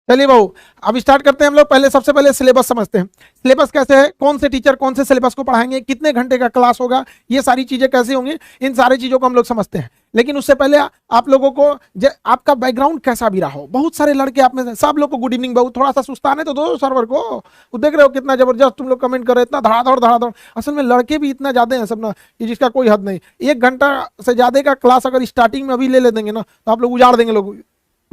चलिए भाऊ, अब स्टार्ट करते हैं हम लोग। पहले सबसे पहले सिलेबस समझते हैं। सिलेबस कैसे है, कौन से टीचर कौन से सिलेबस को पढ़ाएंगे, कितने घंटे का क्लास होगा, ये सारी चीजें कैसे होंगी, इन सारी चीजों को हम लोग समझते हैं। लेकिन उससे पहले आप लोगों को आपका बैकग्राउंड कैसा भी रहा हो, बहुत सारे लड़के आप में से सब लोग को गुड इवनिंग भाऊ, थोड़ा सा सुस्ताने तो दो सर्वर को। वो देख रहे हो कितना जबरदस्त तुम लोग कमेंट कर रहे हो, इतना धड़ाधड़। असल में लड़के भी इतना ज्यादा हैं सब ना कि जिसका कोई हद नहीं। 1 घंटा से ज्यादा का क्लास अगर स्टार्टिंग में अभी ले देंगे ना तो आप लोग उजाड़ देंगे लोग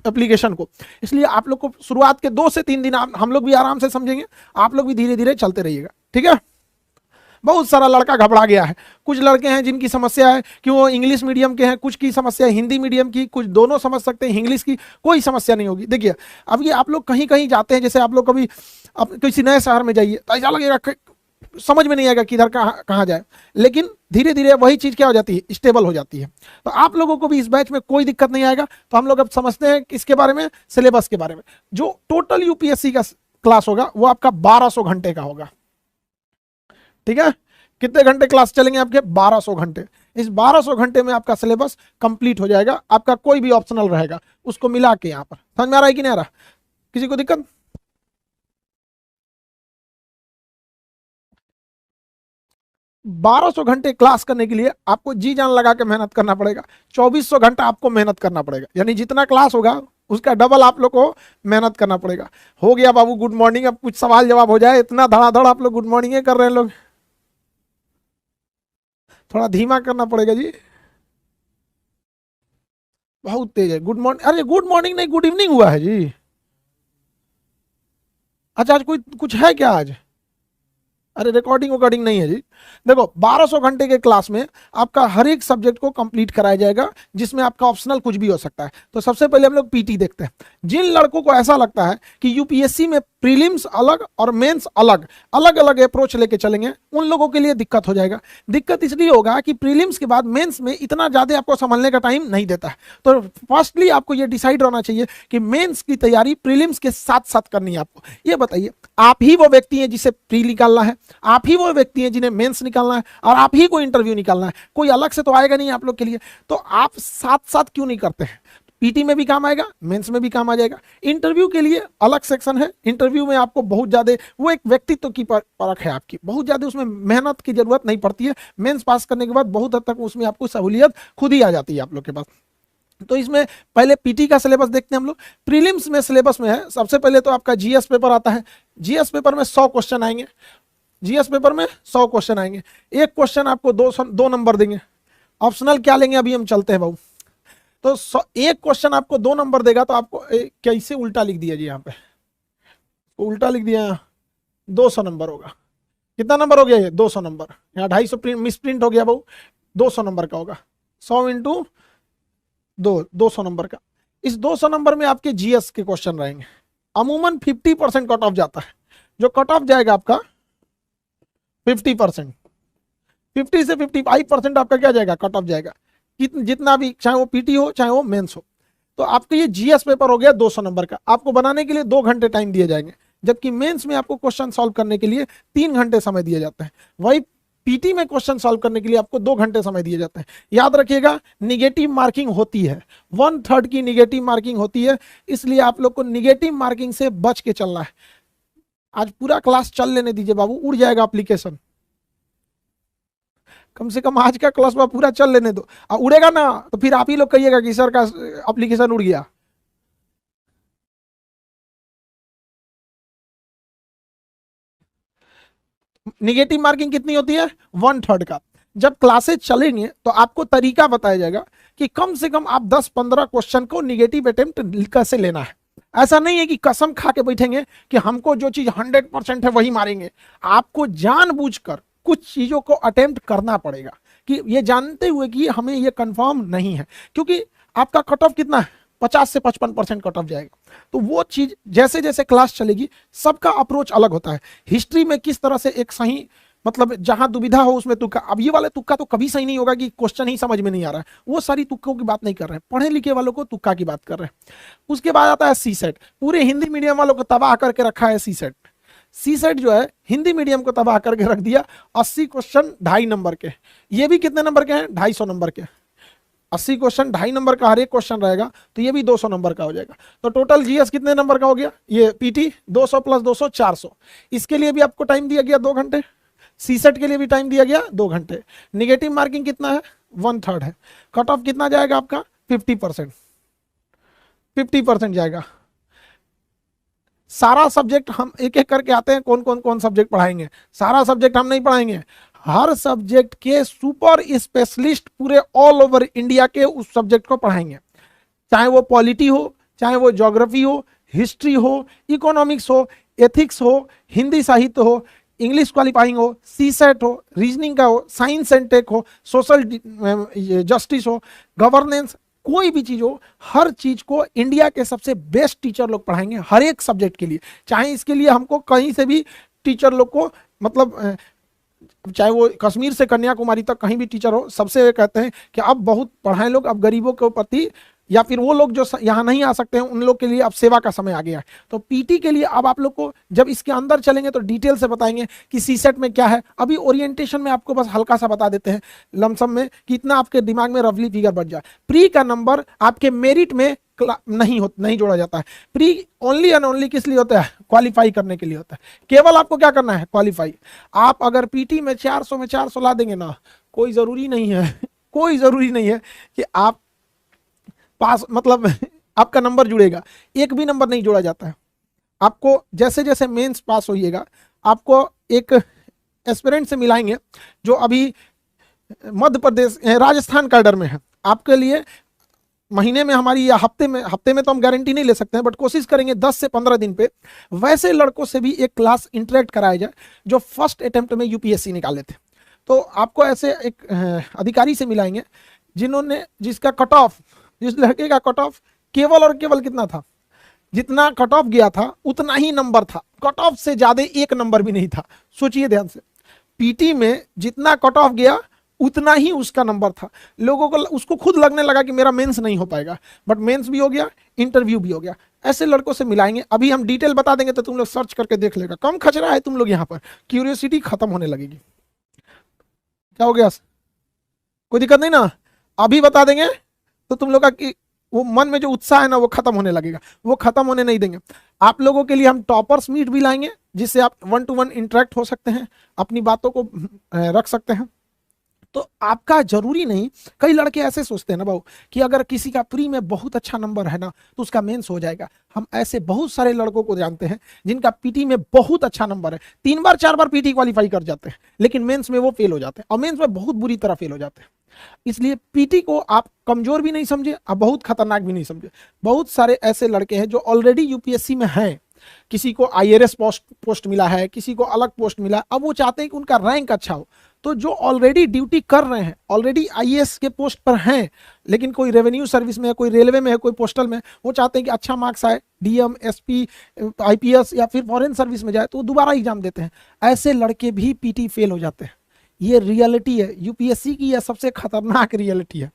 एप्लीकेशन को। इसलिए आप लोग को शुरुआत के 2 से 3 दिन हम लोग भी आराम से समझेंगे, आप लोग भी धीरे धीरे चलते रहिएगा, ठीक है। बहुत सारा लड़का घबरा गया है। कुछ लड़के हैं जिनकी समस्या है कि वो इंग्लिश मीडियम के हैं, कुछ की समस्या है हिंदी मीडियम की, कुछ दोनों समझ सकते हैं इंग्लिश की, कोई समस्या नहीं होगी। देखिए अब ये आप लोग कहीं कहीं जाते हैं, जैसे आप लोग कभी किसी नए शहर में जाइए तो ऐसा लगेगा समझ में नहीं आएगा कि इधर कहाँ जाए, लेकिन धीरे धीरे वही चीज क्या हो जाती है, स्टेबल हो जाती है। तो आप लोगों को भी इस बैच में कोई दिक्कत नहीं आएगा। तो हम लोग अब समझते हैं किसके बारे में, सिलेबस के बारे में। जो टोटल यूपीएससी का क्लास होगा वो आपका 1200 घंटे का होगा, ठीक है। कितने घंटे क्लास चलेंगे आपके, 1200 घंटे। इस 1200 घंटे में आपका सिलेबस कंप्लीट हो जाएगा। आपका कोई भी ऑप्शनल रहेगा उसको मिला के यहाँ पर। समझ में आ रहा है कि नहीं आ रहा, किसी को दिक्कत? 1200 घंटे क्लास करने के लिए आपको जी जान लगा के मेहनत करना पड़ेगा। 2400 घंटा आपको मेहनत करना पड़ेगा, यानी जितना क्लास होगा उसका डबल आप लोग को मेहनत करना पड़ेगा। हो गया बाबू गुड मॉर्निंग, अब कुछ सवाल जवाब हो जाए। इतना धड़ाधड़ आप लोग गुड मॉर्निंग कर रहे हैं लोग, थोड़ा धीमा करना पड़ेगा जी, बहुत तेज है। गुड मॉर्निंग, अरे गुड मॉर्निंग नहीं, गुड इवनिंग हुआ है जी। अच्छा आज कोई कुछ है क्या आज? अरे रिकॉर्डिंग वकॉर्डिंग नहीं है जी। देखो 1200 घंटे के क्लास में आपका हर एक सब्जेक्ट को कंप्लीट कराया जाएगा, जिसमें आपका ऑप्शनल कुछ भी हो सकता है। तो सबसे पहले हम लोग पीटी देखते हैं। जिन लड़कों को ऐसा लगता है कि यूपीएससी में प्रीलिम्स अलग और मेंस अलग अलग अलग अप्रोच लेके चलेंगे, उन लोगों के लिए दिक्कत हो जाएगा। दिक्कत इसलिए होगा कि प्रीलिम्स के बाद मेंस में इतना ज्यादा आपको संभलने का टाइम नहीं देता है। तो फर्स्टली आपको ये डिसाइड होना चाहिए कि मेंस की तैयारी प्रीलिम्स के साथ साथ करनी है आपको। ये बताइए, आप ही वो व्यक्ति हैं जिसे प्री निकालना है, आप ही वो व्यक्ति हैं जिन्हें मेंस निकालना है, और आप ही को इंटरव्यू निकालना है। कोई अलग से तो आएगा नहीं आप लोग के लिए। तो आप साथ साथ क्यों नहीं करते हैं? पीटी में भी काम आएगा, मेंस में भी काम आ जाएगा। इंटरव्यू के लिए अलग सेक्शन है। इंटरव्यू में आपको बहुत ज्यादा, वो एक व्यक्तित्व की परख है आपकी, बहुत ज्यादा उसमें मेहनत की जरूरत नहीं पड़ती है। मेंस पास करने के बाद बहुत हद तक उसमें आपको सहूलियत खुद ही आ जाती है आप लोग के पास। तो इसमें पहले पीटी का सिलेबस देखते हैं हम लोग। प्रीलिम्स में सिलेबस में है, सबसे पहले तो आपका जीएस पेपर आता है। जीएस पेपर में 100 क्वेश्चन आएंगे। जीएस पेपर में 100 क्वेश्चन आएंगे। एक क्वेश्चन आपको 2 नंबर देंगे। ऑप्शनल क्या लेंगे अभी हम चलते हैं भाऊ। तो एक क्वेश्चन आपको 2 नंबर देगा, तो आपको कैसे उल्टा लिख दिया जी, यहाँ पे उल्टा लिख दिया, 200 नंबर होगा। कितना नंबर हो गया ये, 200 नंबर। यहाँ 250 मिस प्रिंट हो गया भाऊ, 200 नंबर का होगा। 100 इंटू 200 नंबर का। इस 200 नंबर में आपके जीएस के क्वेश्चन रहेंगे। अमूमन 50% कट ऑफ जाता है। जो कट ऑफ जाएगा आपका 50%, 50 से 55% आपका क्या जाएगा, कट ऑफ जाएगा। जितना भी, चाहे वो पीटी हो चाहे वो मेंस हो। तो आपका ये जीएस पेपर हो गया 200 नंबर का। आपको बनाने के लिए 2 घंटे टाइम दिए जाएंगे, जबकि मेंस में आपको क्वेश्चन सॉल्व करने के लिए 3 घंटे समय दिया जाता है। वही पीटी में क्वेश्चन सॉल्व करने के लिए आपको 2 घंटे समय दिए जाते हैं। याद रखिएगा, निगेटिव मार्किंग होती है, 1/3 की निगेटिव मार्किंग होती है। इसलिए आप लोग को निगेटिव मार्किंग से बच के चलना है। आज पूरा क्लास चल लेने दीजिए बाबू, उड़ जाएगा एप्लीकेशन। कम से कम आज का क्लास में पूरा चल लेने दो। उड़ेगा ना तो फिर आप ही लोग कहिएगा कि सर का एप्लीकेशन उड़ गया। निगेटिव मार्किंग कितनी होती है, 1/3 का। जब क्लासेस चलेंगे तो आपको तरीका बताया जाएगा कि कम से कम आप 10-15 क्वेश्चन को निगेटिव अटेम्प्ट कैसे लेना है। ऐसा नहीं है कि कसम खा के बैठेंगे कि हमको जो चीज 100% है वही मारेंगे। आपको जानबूझकर कुछ चीजों को अटेम्प्ट करना पड़ेगा, कि ये जानते हुए कि हमें ये कंफर्म नहीं है, क्योंकि आपका कट ऑफ कितना है, 50 से 55% कट ऑफ जाएगा। तो वो चीज जैसे जैसे क्लास चलेगी, सबका अप्रोच अलग होता है। हिस्ट्री में किस तरह से एक सही, मतलब जहां दुविधा हो उसमें तुक्का। अब ये वाले तुक्का तो कभी सही नहीं होगा कि क्वेश्चन ही समझ में नहीं आ रहा है, वो सारी तुक्कों की बात नहीं कर रहे हैं, पढ़े लिखे वालों को तुक्का की बात कर रहे हैं। उसके बाद आता है सी सेट। पूरे हिंदी मीडियम वालों को तबाह करके रखा है सी सेट। सी सेट जो है हिंदी मीडियम को तबाह करके रख दिया। 80 क्वेश्चन 2.5 नंबर के, ये भी कितने नंबर के हैं, 250 नंबर के। 80 क्वेश्चन, 2.5 नंबर का हर एक क्वेश्चन रहेगा, तो ये भी 200 नंबर का हो जाएगा। तो टोटल जीएस कितने नंबर का हो गया, ये पीटी 200 प्लस 200 400। इसके लिए भी आपको टाइम दिया गया 2 घंटे, सीसेट के लिए भी टाइम दिया गया 2 घंटे। निगेटिव मार्किंग कितना है, 1/3 है। कट ऑफ कितना जाएगा आपका, 50%, 50% जाएगा। सारा सब्जेक्ट हम एक एक करके आते हैं, कौन सब्जेक्ट पढ़ाएंगे, सारा सब्जेक्ट हम नहीं पढ़ाएंगे, हर सब्जेक्ट के सुपर स्पेशलिस्ट पूरे ऑल ओवर इंडिया के उस सब्जेक्ट को पढ़ाएंगे, चाहे वो पॉलिटी हो, चाहे वो ज्योग्राफी हो, हिस्ट्री हो, इकोनॉमिक्स हो, एथिक्स हो, हिंदी साहित्य हो, इंग्लिश क्वालिफाइंग हो, सीसेट हो, रीजनिंग का हो, साइंस एंड टेक हो, सोशल जस्टिस हो, गवर्नेंस, कोई भी चीज हो, हर चीज को इंडिया के सबसे बेस्ट टीचर लोग पढ़ाएंगे हर एक सब्जेक्ट के लिए। चाहे इसके लिए हमको कहीं से भी टीचर लोग को, मतलब चाहे वो कश्मीर से कन्याकुमारी तक कहीं भी टीचर हो, सबसे कहते हैं कि अब बहुत पढ़ाएं लोग, अब गरीबों के प्रति, या फिर वो लोग जो यहाँ नहीं आ सकते हैं उन लोग के लिए अब सेवा का समय आ गया है। तो पीटी के लिए अब आप लोग को जब इसके अंदर चलेंगे तो डिटेल से बताएंगे कि सीसेट में क्या है। अभी ओरिएंटेशन में आपको बस हल्का सा बता देते हैं लमसम में, कि इतना आपके दिमाग में रफली फिगर बन जाए। प्री का नंबर आपके मेरिट में नहीं जोड़ा जाता है। प्री ओनली एंड ओनली किस लिए होता है, क्वालिफाई करने के लिए होता है। केवल आपको क्या करना है, क्वालिफाई। आप अगर पीटी में 400 में 400 ला देंगे ना, कोई जरूरी नहीं है कोई जरूरी नहीं है कि आप पास, मतलब आपका नंबर जुड़ेगा, एक भी नंबर नहीं जोड़ा जाता है। आपको जैसे जैसे मेंस पास होइएगा, आपको एक एस्पिरेंट से मिलाएंगे जो अभी मध्य प्रदेश राजस्थान कैडर में है। आपके लिए महीने में हमारी, या हफ्ते में तो हम गारंटी नहीं ले सकते हैं, बट कोशिश करेंगे 10 से 15 दिन पे वैसे लड़कों से भी एक क्लास इंटरेक्ट कराया जाए जो फर्स्ट अटेम्प्ट में यूपीएससी निकाले थे। तो आपको ऐसे एक अधिकारी से मिलाएंगे जिसका कट ऑफ, जिस लड़के का कट ऑफ केवल और केवल कितना था, जितना कट ऑफ गया था उतना ही नंबर था, कट ऑफ से ज्यादा एक नंबर भी नहीं था। सोचिए ध्यान से, पीटी में जितना कट ऑफ गया उतना ही उसका नंबर था। लोगों को, उसको खुद लगने लगा कि मेरा मेंस नहीं हो पाएगा, बट मेंस भी हो गया, इंटरव्यू भी हो गया। ऐसे लड़कों से मिलाएंगे, अभी हम डिटेल बता देंगे तो तुम लोग सर्च करके देख लेगा। कम खचरा है तुम लोग, यहाँ पर क्यूरियोसिटी खत्म होने लगेगी। क्या हो गया, कोई दिक्कत नहीं ना, अभी बता देंगे तो तुम लोग का कि वो मन में जो उत्साह है ना वो खत्म होने लगेगा, वो खत्म होने नहीं देंगे। आप लोगों के लिए हम टॉपर्स मीट भी लाएंगे, जिससे आप 1 to 1 इंटरेक्ट हो सकते हैं, अपनी बातों को रख सकते हैं। तो आपका जरूरी नहीं, कई लड़के ऐसे सोचते हैं ना बाबू कि अगर किसी का प्री में बहुत अच्छा नंबर है ना तो उसका मेंस हो जाएगा। हम ऐसे बहुत सारे लड़कों को जानते हैं जिनका पीटी में बहुत अच्छा नंबर है, 3 बार 4 बार पीटी क्वालिफाई कर जाते हैं, लेकिन मेंस में वो फेल हो जाते हैं, और मेंस में बहुत बुरी तरह फेल हो जाते हैं। इसलिए पीटी को आप कमजोर भी नहीं समझे और बहुत खतरनाक भी नहीं समझे। बहुत सारे ऐसे लड़के हैं जो ऑलरेडी यूपीएससी में हैं, किसी को आईएएस पोस्ट मिला है, किसी को अलग पोस्ट मिला है, अब वो चाहते हैं कि उनका रैंक अच्छा हो। तो जो ऑलरेडी ड्यूटी कर रहे हैं, ऑलरेडी आईएएस के पोस्ट पर हैं, लेकिन कोई रेवेन्यू सर्विस में है, कोई रेलवे में है, कोई पोस्टल में, वो चाहते हैं कि अच्छा मार्क्स आए, डीएम, एसपी, आईपीएस या फिर फॉरेन सर्विस में जाए, तो वो दोबारा एग्जाम देते हैं। ऐसे लड़के भी पीटी फेल हो जाते हैं। ये रियलिटी है यूपीएससी की, यह सबसे खतरनाक रियलिटी है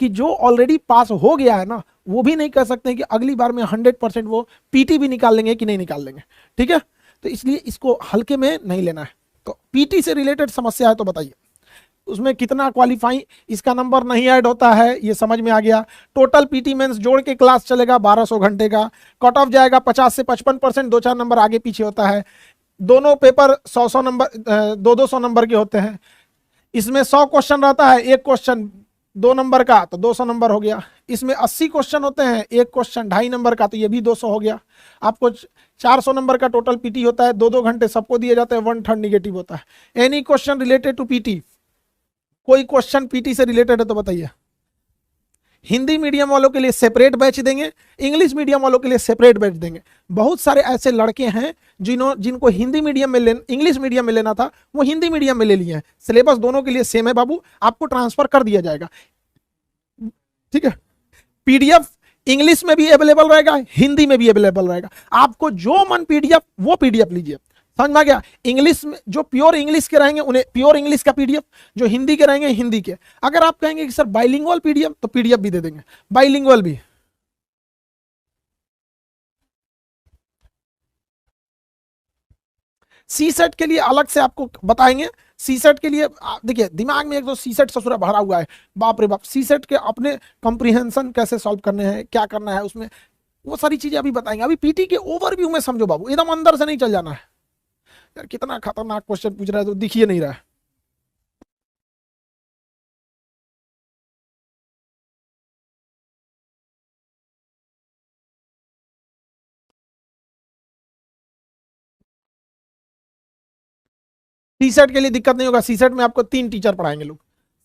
कि जो ऑलरेडी पास हो गया है ना, वो भी नहीं कह सकते कि अगली बार में 100% वो पीटी भी निकाल लेंगे कि नहीं निकाल लेंगे। ठीक है, तो इसलिए इसको हल्के में नहीं लेना है। तो पीटी से रिलेटेड समस्या है तो बताइए, उसमें कितना क्वालिफाई, इसका नंबर नहीं ऐड होता है, ये समझ में आ गया। टोटल पीटी मेंस जोड़ के क्लास चलेगा 1200 घंटे का, कट ऑफ जाएगा 50 से 55%, 2-4 नंबर आगे पीछे होता है। दोनों पेपर 100 नंबर, 200 नंबर के होते हैं। इसमें 100 क्वेश्चन रहता है, एक क्वेश्चन 2 नंबर का तो 200 नंबर हो गया। इसमें 80 क्वेश्चन होते हैं, एक क्वेश्चन 2.5 नंबर का तो ये भी 200 हो गया। आपको 400 नंबर का टोटल पीटी होता है, 2-2 घंटे सबको दिए जाते हैं, 1/3 निगेटिव होता है। Any question related to PT, कोई क्वेश्चन पीटी से रिलेटेड है तो बताइए। हिंदी मीडियम वालों के लिए सेपरेट बैच देंगे, इंग्लिश मीडियम वालों के लिए सेपरेट बैच देंगे। बहुत सारे ऐसे लड़के हैं जिनको हिंदी मीडियम में इंग्लिश मीडियम में लेना था, वो हिंदी मीडियम में ले लिए हैं। सिलेबस दोनों के लिए सेम है बाबू, आपको ट्रांसफर कर दिया जाएगा। ठीक है, पीडीएफ इंग्लिश में भी अवेलेबल रहेगा, हिंदी में भी अवेलेबल रहेगा। आपको जो मन पीडीएफ वो पीडीएफ लीजिए, समझ में आ गया। इंग्लिश में जो प्योर इंग्लिश के रहेंगे उन्हें प्योर इंग्लिश का पीडीएफ, जो हिंदी के रहेंगे हिंदी के। अगर आप कहेंगे कि सर बाइलिंगुअल पीडीएफ, तो पीडीएफ भी दे देंगे, बाइलिंगुअल भी। सी सेट के लिए अलग से आपको बताएंगे। सी सेट के लिए देखिए दिमाग में एक तो सी सेट ससुरा भरा हुआ है, बाप रे बाप, सी सेट के अपने कंप्रीहेंशन कैसे सॉल्व करने हैं, क्या करना है उसमें, वो सारी चीजें अभी बताएंगे। अभी पीटी के ओवरव्यू में समझो बाबू, एकदम अंदर से नहीं चल जाना है। यार कितना खतरनाक क्वेश्चन पूछ रहा है, तो दिख ही नहीं रहा है। सी सेट के लिए दिक्कत नहीं होगा, सी सेट में आपको 3 टीचर पढ़ाएंगे लोग,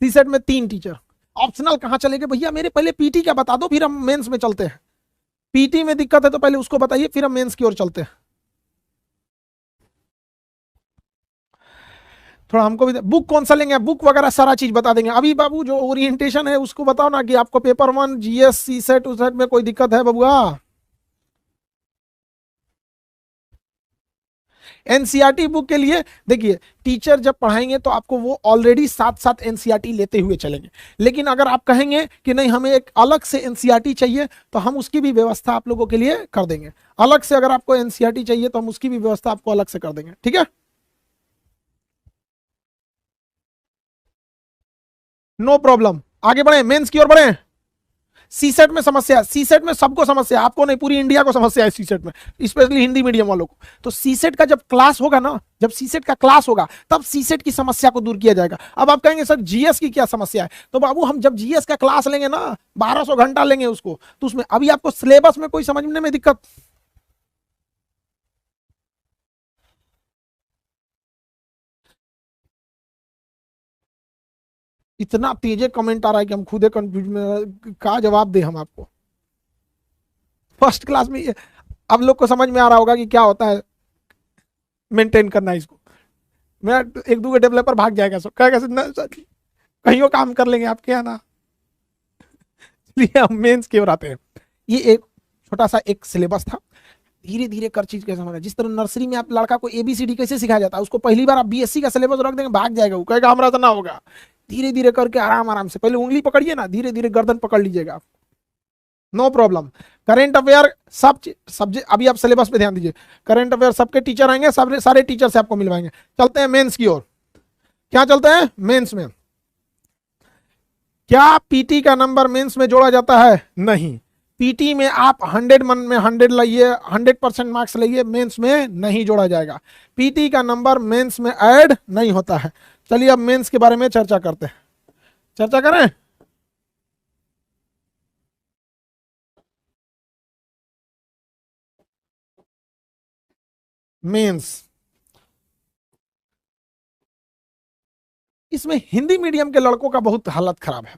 सी सेट में 3 टीचर। ऑप्शनल कहाँ चलेंगे भैया, मेरे पहले पीटी का बता दो, फिर हम मेंस में चलते हैं। पीटी में दिक्कत है तो पहले उसको बताइए, फिर हम मेंस की ओर चलते हैं। थोड़ा हमको भी बुक कौन सा लेंगे, बुक वगैरह सारा चीज बता देंगे। अभी बाबू जो ओरिएंटेशन है उसको बताओ ना, कि आपको पेपर 1 जीएस सी सेट उस सेट में कोई दिक्कत है बबुआ। एनसीईआरटी बुक के लिए देखिए, टीचर जब पढ़ाएंगे तो आपको वो ऑलरेडी साथ साथ एनसीईआरटी लेते हुए चलेंगे। लेकिन अगर आप कहेंगे कि नहीं हमें एक अलग से एनसीईआरटी चाहिए, तो हम उसकी भी व्यवस्था आप लोगों के लिए कर देंगे। अलग से अगर आपको एनसीईआरटी चाहिए तो हम उसकी भी व्यवस्था आपको अलग से कर देंगे, ठीक है। नो प्रॉब्लम, आगे बढ़े, मेंस की ओर बढ़े। सीसेट में समस्या, सीसेट में सबको समस्या, आपको नहीं पूरी इंडिया को समस्या है सीसेट में, स्पेशली हिंदी मीडियम वालों को। तो सीसेट का जब क्लास होगा ना, जब सीसेट का क्लास होगा तब सीसेट की समस्या को दूर किया जाएगा। अब आप कहेंगे सर जीएस की क्या समस्या है, तो बाबू हम जब जीएस का क्लास लेंगे ना, 1200 घंटा लेंगे उसको, तो उसमें अभी आपको सिलेबस में कोई समझने में दिक्कत, इतना तेजे कमेंट आ रहा है कि हम खुद कंफ्यूज में, का जवाब दे हम आपको। फर्स्ट क्लास में अब लोग को समझ में आ रहा होगा कि क्या होता है मेंटेन करना इसको। मेरा एक दो डेवलपर भाग जाएगा, सो कहेगा सर कहीं वो काम कर लेंगे आपके यहाँ ना। इसलिए हम मेंस की ओर आते हैं। ये एक छोटा सा एक सिलेबस था, धीरे धीरे कर चीज कैसे समझना। जिस तरह नर्सरी में आप लड़का को एबीसीडी कैसे सिखाया जाता है, उसको पहली बार आप बीएससी का सिलेबस रख देंगे, भाग जाएगा, वो कहेगा हमारा तो ना होगा। धीरे धीरे करके आराम आराम से, पहले उंगली पकड़िए ना, धीरे धीरे गर्दन पकड़ लीजिएगा, नो प्रॉब्लम। करेंट अफेयर सब सब्जेक्ट, अभी आप सिलेबस पे ध्यान दीजिए। करेंट अफेयर सबके टीचर आएंगे, सब सारे टीचर से आपको मिलवाएंगे। चलते हैं मेंस की ओर। क्या चलते हैं मेंस में, क्या पीटी का नंबर मेंस में जोड़ा जाता है, नहीं। पीटी में आप 100 मन में 100 लाइए, 100% मार्क्स लाइए, मेंस में नहीं जोड़ा जाएगा। पीटी का नंबर मेंस में ऐड नहीं होता है। चलिए अब मेंस के बारे में चर्चा करते हैं, चर्चा करें। मेंस, इसमें हिंदी मीडियम के लड़कों का बहुत हालत खराब है,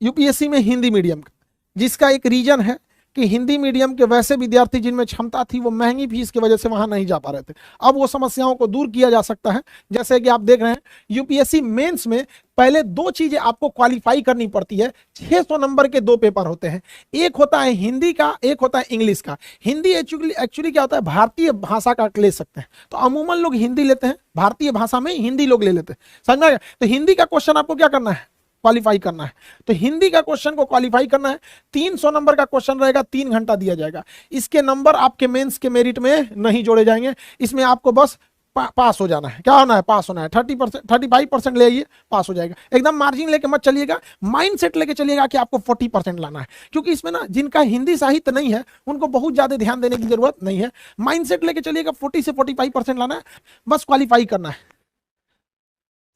यूपीएससी में हिंदी मीडियम का, जिसका एक रीजन है कि हिंदी मीडियम के वैसे विद्यार्थी जिनमें क्षमता थी वो महंगी फीस की वजह से वहां नहीं जा पा रहे थे। अब वो समस्याओं को दूर किया जा सकता है। जैसे कि आप देख रहे हैं यूपीएससी मेंस में पहले 2 चीजें आपको क्वालिफाई करनी पड़ती है। 600 नंबर के 2 पेपर होते हैं, एक होता है हिंदी का, एक होता है इंग्लिश का। हिंदी एक्चुअली क्या होता है, भारतीय भाषा का ले सकते हैं, तो अमूमन लोग हिंदी लेते हैं, भारतीय भाषा में हिंदी लोग ले लेते हैं, समझ में आ गया। तो हिंदी का क्वेश्चन आपको क्या करना है, क्वालिफाई करना है। तो हिंदी का क्वेश्चन को क्वालिफाई करना है, 300 नंबर का क्वेश्चन रहेगा, 3 घंटा दिया जाएगा। इसके नंबर आपके मेंस के मेरिट में नहीं जोड़े जाएंगे, इसमें आपको बस पास हो जाना है। क्या होना है, पास होना है। 30%, 35% ले आइए, पास हो जाएगा। एकदम मार्जिन लेके मत चलिएगा, माइंड सेट लेके चलिएगा कि आपको 40% लाना है, क्योंकि इसमें ना जिनका हिंदी साहित्य नहीं है उनको बहुत ज्यादा ध्यान देने की जरूरत नहीं है। माइंड सेट लेके चलिएगा 40 से 45% लाना है, बस क्वालिफाई करना है।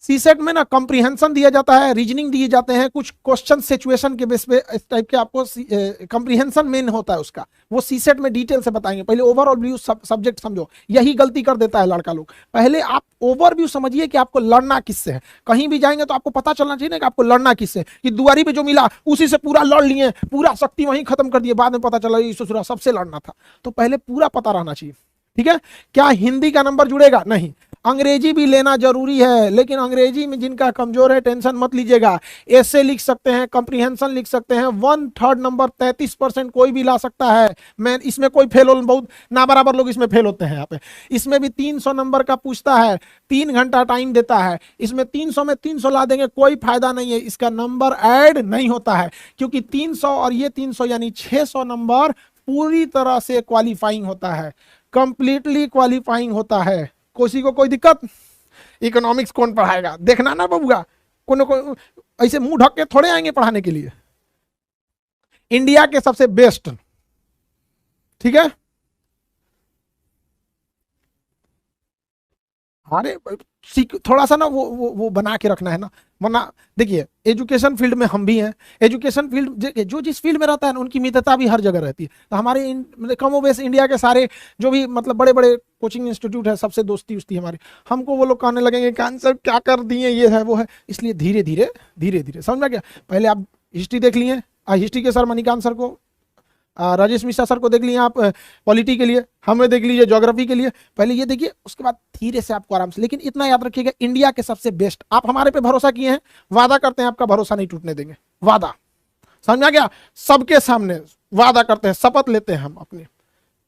सीसेट में ना कॉम्प्रिहेंशन दिया जाता है, रीजनिंग दिए जाते हैं, कुछ क्वेश्चन सिचुएशन के बेस पे इस टाइप के आपको कॉम्प्रिहेंशन मेन होता है उसका, वो सीसेट में डिटेल से बताएंगे। पहले ओवरऑल व्यू सब्जेक्ट समझो, यही गलती कर देता है लड़का लोग। पहले आप ओवरव्यू समझिए कि आपको लड़ना किससे है। कहीं भी जाएंगे तो आपको पता चलना चाहिए ना कि आपको लड़ना किससे, कि दुआरी पे जो मिला उसी से पूरा लड़ लिए, पूरा शक्ति वहीं खत्म कर दिए, बाद में पता चला ससुरा सबसे लड़ना था। तो पहले पूरा पता रहना चाहिए, ठीक है। क्या हिंदी का नंबर जुड़ेगा, नहीं। अंग्रेजी भी लेना जरूरी है, लेकिन अंग्रेजी में जिनका कमजोर है टेंशन मत लीजिएगा, ऐसे लिख सकते हैं, कॉम्प्रिहेंशन लिख सकते हैं। 1/3 नंबर 33% कोई भी ला सकता है। मैं इसमें कोई फेल हो, बहुत ना बराबर लोग इसमें फेल होते हैं। यहाँ पे इसमें भी 300 नंबर का पूछता है, 3 घंटा टाइम देता है। इसमें 300 में 300 ला देंगे, कोई फायदा नहीं है, इसका नंबर ऐड नहीं होता है, क्योंकि 300 और ये 300 यानी 600 नंबर पूरी तरह से क्वालिफाइंग होता है, कंप्लीटली क्वालिफाइंग होता है, किसी को कोई दिक्कत, इकोनॉमिक्स कौन पढ़ाएगा, देखना ना बबुआ, को ऐसे मुंह ढक के थोड़े आएंगे पढ़ाने के लिए। इंडिया के सबसे बेस्ट, ठीक है। अरे थोड़ा सा ना वो बना के रखना है ना, वरना देखिए एजुकेशन फील्ड में हम भी हैं, एजुकेशन फील्ड जो जिस फील्ड में रहता है ना उनकी मित्रता भी हर जगह रहती है। तो हमारे कमो बेस इंडिया के सारे जो भी मतलब बड़े बड़े कोचिंग इंस्टीट्यूट है सबसे दोस्ती उस्ती हमारी। हमको वो लोग कहने लगेंगे कि आंसर क्या कर दिए, ये है वो है, इसलिए धीरे धीरे धीरे धीरे समझ में गया। पहले आप हिस्ट्री देख लिए, हिस्ट्री के सर मणिकांत सर को, राजेश मिश्रा सर को देख लिए आप पॉलिटी के लिए, हमें देख लीजिए ज्योग्राफी के लिए, पहले ये देखिए, उसके बाद धीरे से आपको आराम से। लेकिन इतना याद रखिएगा, इंडिया के सबसे बेस्ट, आप हमारे पे भरोसा किए हैं, वादा करते हैं आपका भरोसा नहीं टूटने देंगे, वादा, समझ में आ गया। सबके सामने वादा करते हैं, शपथ लेते हैं हम अपने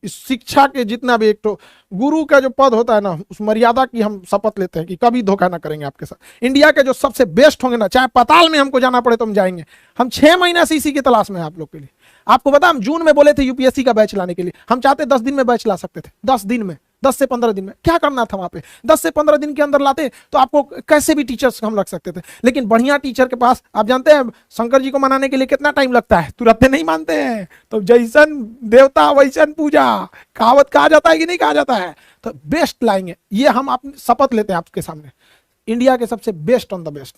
इस शिक्षा के जितना भी, एक तो गुरु का जो पद होता है ना, उस मर्यादा की हम शपथ लेते हैं कि कभी धोखा ना करेंगे आपके साथ। इंडिया के जो सबसे बेस्ट होंगे ना, चाहे पाताल में हमको जाना पड़े तो हम जाएंगे। हम 6 महीना से इसी की तलाश में हैं आप लोग के लिए। आपको पता, हम जून में बोले थे यूपीएससी का बैच लाने के लिए, हम चाहते 10 दिन में बैच ला सकते थे, 10 दिन में, 10 से 15 दिन में। क्या करना था वहां पे, 10 से 15 दिन के अंदर लाते तो आपको कैसे भी टीचर्स हम रख सकते थे। लेकिन बढ़िया टीचर के पास, आप जानते हैं शंकर जी को मनाने के लिए कितना टाइम लगता है, तुरंत नहीं मानते हैं। तो जैसन देवता वैसन पूजा, कहावत कहा जाता है कि नहीं कहा जाता है। तो बेस्ट लाएंगे, ये हम अपनी शपथ लेते हैं आपके सामने, इंडिया के सबसे बेस्ट ऑन द बेस्ट,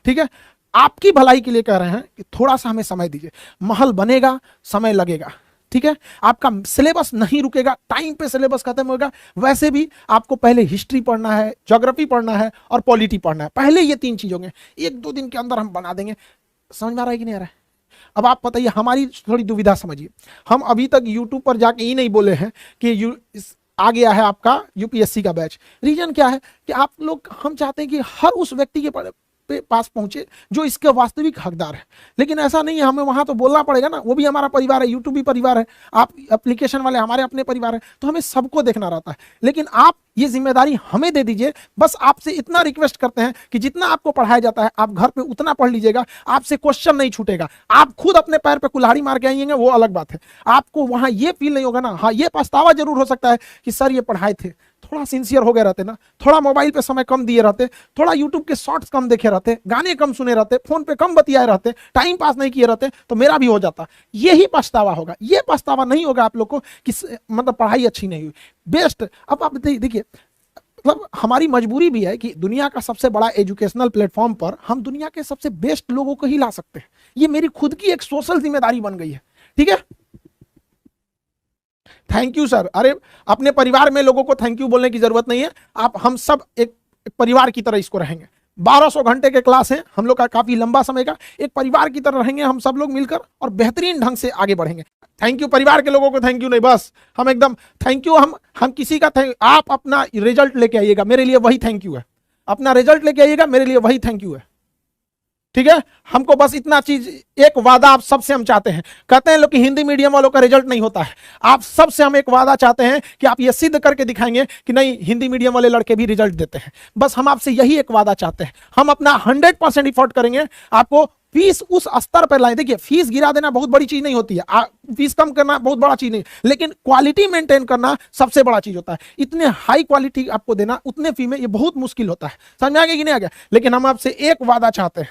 ठीक है। आपकी भलाई के लिए कह रहे हैं कि थोड़ा सा हमें समय दीजिए, महल बनेगा, समय लगेगा, ठीक है। आपका सिलेबस नहीं रुकेगा, टाइम पे सिलेबस खत्म होगा। वैसे भी आपको पहले हिस्ट्री पढ़ना है, ज्योग्राफी पढ़ना है और पॉलिटी पढ़ना है, पहले ये 3 चीज होंगे, 1-2 दिन के अंदर हम बना देंगे। समझ में आ रहा है कि नहीं आ रहा है? अब आप बताइए, हमारी थोड़ी दुविधा समझिए। हम अभी तक यूट्यूब पर जाके ही नहीं बोले हैं कि आ गया है आपका यूपीएससी का बैच। रीजन क्या है कि आप लोग, हम चाहते हैं कि हर उस व्यक्ति के पास पहुंचे जो इसके वास्तविक हकदार है। लेकिन ऐसा नहीं है, हमें वहां तो बोलना पड़ेगा ना, वो भी हमारा परिवार है, यूट्यूब भी परिवार है, आप एप्लीकेशन वाले हमारे अपने परिवार है, तो हमें सबको देखना रहता है। लेकिन आप ये जिम्मेदारी हमें दे दीजिए। बस आपसे इतना रिक्वेस्ट करते हैं कि जितना आपको पढ़ाया जाता है आप घर पे उतना पढ़ लीजिएगा, आपसे क्वेश्चन नहीं छूटेगा। आप खुद अपने पैर पे कुल्हाड़ी मार के आएंगे वो अलग बात है, आपको वहां ये फील नहीं होगा ना, हाँ ये पछतावा जरूर हो सकता है कि सर ये पढ़ाए थे, थोड़ा सिंसियर हो गए रहते ना, थोड़ा मोबाइल पे समय कम दिए रहते, थोड़ा यूट्यूब के शॉर्ट्स कम देखे रहते, गाने कम सुने रहते, फोन पे कम बतियाए रहते, टाइम पास नहीं किए रहते, तो मेरा भी हो जाता। यही पछतावा होगा, ये पछतावा नहीं होगा आप लोग को कि मतलब पढ़ाई अच्छी नहीं हुई। बेस्ट, अब आप देखिए, मतलब हमारी मजबूरी भी है कि दुनिया का सबसे बड़ा एजुकेशनल प्लेटफॉर्म पर हम दुनिया के सबसे बेस्ट लोगों को ही ला सकते हैं। ये मेरी खुद की एक सोशल जिम्मेदारी बन गई है, ठीक है। Thank you sir. अरे अपने परिवार में लोगों को थैंक यू बोलने की जरूरत नहीं है, आप हम सब एक परिवार की तरह इसको रहेंगे। 1200 घंटे के क्लास है हम लोग का, काफी लंबा समय का, एक परिवार की तरह रहेंगे हम सब लोग मिलकर और बेहतरीन ढंग से आगे बढ़ेंगे। थैंक यू परिवार के लोगों को थैंक यू नहीं, बस हम एकदम थैंक यू, हम किसी का आप अपना रिजल्ट लेके आइएगा, मेरे लिए वही थैंक यू है। अपना रिजल्ट लेके आइएगा, मेरे लिए वही थैंक यू है, ठीक है। हमको बस इतना चीज, एक वादा आप सबसे हम चाहते हैं। कहते हैं लोग कि हिंदी मीडियम वालों का रिजल्ट नहीं होता है, आप सबसे हम एक वादा चाहते हैं कि आप ये सिद्ध करके दिखाएंगे कि नहीं, हिंदी मीडियम वाले लड़के भी रिजल्ट देते हैं। बस हम आपसे यही एक वादा चाहते हैं। हम अपना 100% इफर्ट करेंगे, आपको फीस उस स्तर पर लाएं। देखिए फीस गिरा देना बहुत बड़ी चीज नहीं होती है, फीस कम करना बहुत बड़ा चीज नहीं, लेकिन क्वालिटी मेंटेन करना सबसे बड़ा चीज होता है। इतने हाई क्वालिटी आपको देना उतने फी में, ये बहुत मुश्किल होता है। समझ में आ गया कि नहीं आ गया? लेकिन हम आपसे एक वादा चाहते हैं।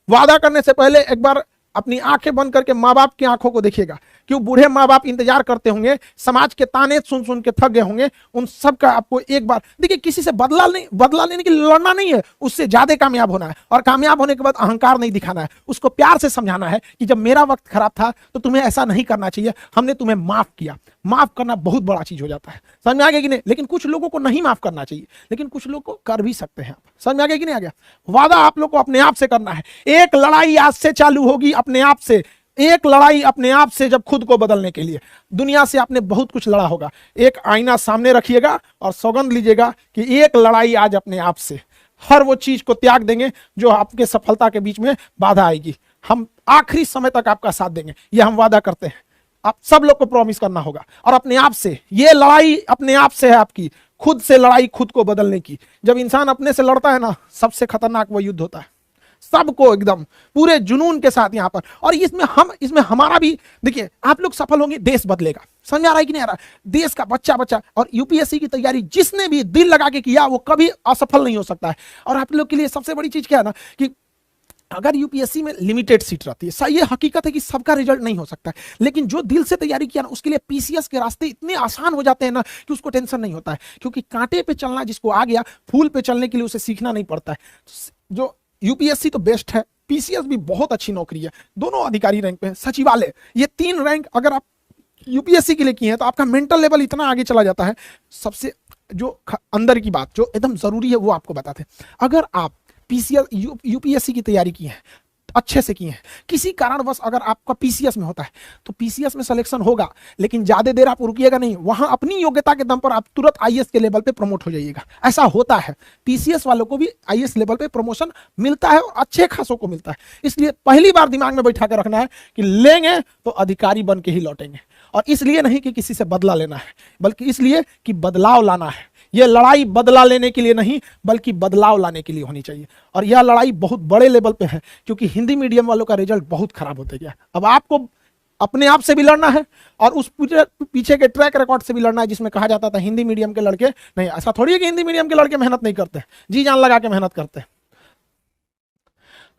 वादा करने से पहले एक बार अपनी आंखें बंद करके माँ बाप की आंखों को देखिएगा। क्यों बूढ़े माँ बाप इंतजार करते होंगे, समाज के ताने सुन सुन के थक गए होंगे, उन सब का आपको एक बार देखिए, किसी से बदला लेने के लिए लड़ना नहीं है, उससे ज्यादा कामयाब होना है। और कामयाब होने के बाद अहंकार नहीं दिखाना है, उसको प्यार से समझाना है कि जब मेरा वक्त खराब था तो तुम्हें ऐसा नहीं करना चाहिए, हमने तुम्हें माफ किया। माफ करना बहुत बड़ा चीज हो जाता है, समझ में आ गया कि नहीं? लेकिन कुछ लोगों को नहीं माफ करना चाहिए, लेकिन कुछ लोग को कर भी सकते हैं आप। समझ में आ गया कि नहीं आ गया? वादा आप लोग को अपने आप से करना है। एक लड़ाई आज से चालू होगी अपने आप से, एक लड़ाई अपने आप से, जब खुद को बदलने के लिए। दुनिया से आपने बहुत कुछ लड़ा होगा, एक आईना सामने रखिएगा और सौगंध लीजिएगा कि एक लड़ाई आज अपने आप से, हर वो चीज को त्याग देंगे जो आपके सफलता के बीच में बाधा आएगी। हम आखिरी समय तक आपका साथ देंगे, ये हम वादा करते हैं। आप सब लोग को प्रॉमिस करना होगा। और अपने आप से, ये लड़ाई अपने आप से है आपकी, खुद से लड़ाई, खुद को बदलने की। जब इंसान अपने से लड़ता है ना, सबसे खतरनाक वो युद्ध होता है। सबको एकदम पूरे जुनून के साथ यहाँ पर। और इसमें हमारा भी देखिए, आप लोग सफल होंगे, देश बदलेगा। समझ आ रहा है कि नहीं आ रहा? देश का बच्चा बच्चा और यूपीएससी की तैयारी जिसने भी दिल लगा के किया वो कभी असफल नहीं हो सकता है। और आप लोग के लिए सबसे बड़ी चीज क्या है ना कि अगर यूपीएससी में लिमिटेड सीट रहती है, ये हकीकत है कि सबका रिजल्ट नहीं हो सकता है, लेकिन जो दिल से तैयारी किया ना उसके लिए पीसीएस के रास्ते इतने आसान हो जाते हैं ना कि उसको टेंशन नहीं होता है, क्योंकि कांटे पे चलना जिसको आ गया, फूल पे चलने के लिए उसे सीखना नहीं पड़ता है। जो यूपीएससी तो बेस्ट है, पीसीएस भी बहुत अच्छी नौकरी है, दोनों अधिकारी रैंक पे है, सचिवालय, ये 3 रैंक अगर आप यूपीएससी के लिए किए हैं तो आपका मेंटल लेवल इतना आगे चला जाता है। सबसे जो अंदर की बात जो एकदम जरूरी है वो आपको बताते हैं। अगर आप पीसीएस यूपीएससी की तैयारी की है, अच्छे से किए हैं, किसी कारणवश अगर आपका पीसीएस में होता है तो पीसीएस में सिलेक्शन होगा, लेकिन ज्यादा देर आप रुकिएगा नहीं, वहां अपनी योग्यता के दम पर आप तुरंत आईएएस के लेवल पे प्रमोट हो जाइएगा। ऐसा होता है, पीसीएस वालों को भी आईएएस लेवल पे प्रमोशन मिलता है और अच्छे खासों को मिलता है। इसलिए पहली बार दिमाग में बैठा कर रखना है कि लेंगे तो अधिकारी बन के ही लौटेंगे, और इसलिए नहीं कि किसी से बदला लेना है, बल्कि इसलिए कि बदलाव लाना है। यह लड़ाई बदला लेने के लिए नहीं बल्कि बदलाव लाने के लिए होनी चाहिए, और यह लड़ाई बहुत बड़े लेवल पे है, क्योंकि हिंदी मीडियम वालों का रिजल्ट बहुत खराब होते गया। अब आपको अपने आप से भी लड़ना है और उस पीछे के ट्रैक रिकॉर्ड से भी लड़ना है, जिसमें कहा जाता था हिंदी मीडियम के लड़के नहीं, ऐसा थोड़ी है कि हिंदी मीडियम के लड़के मेहनत नहीं करते, जी जान लगा के मेहनत करते।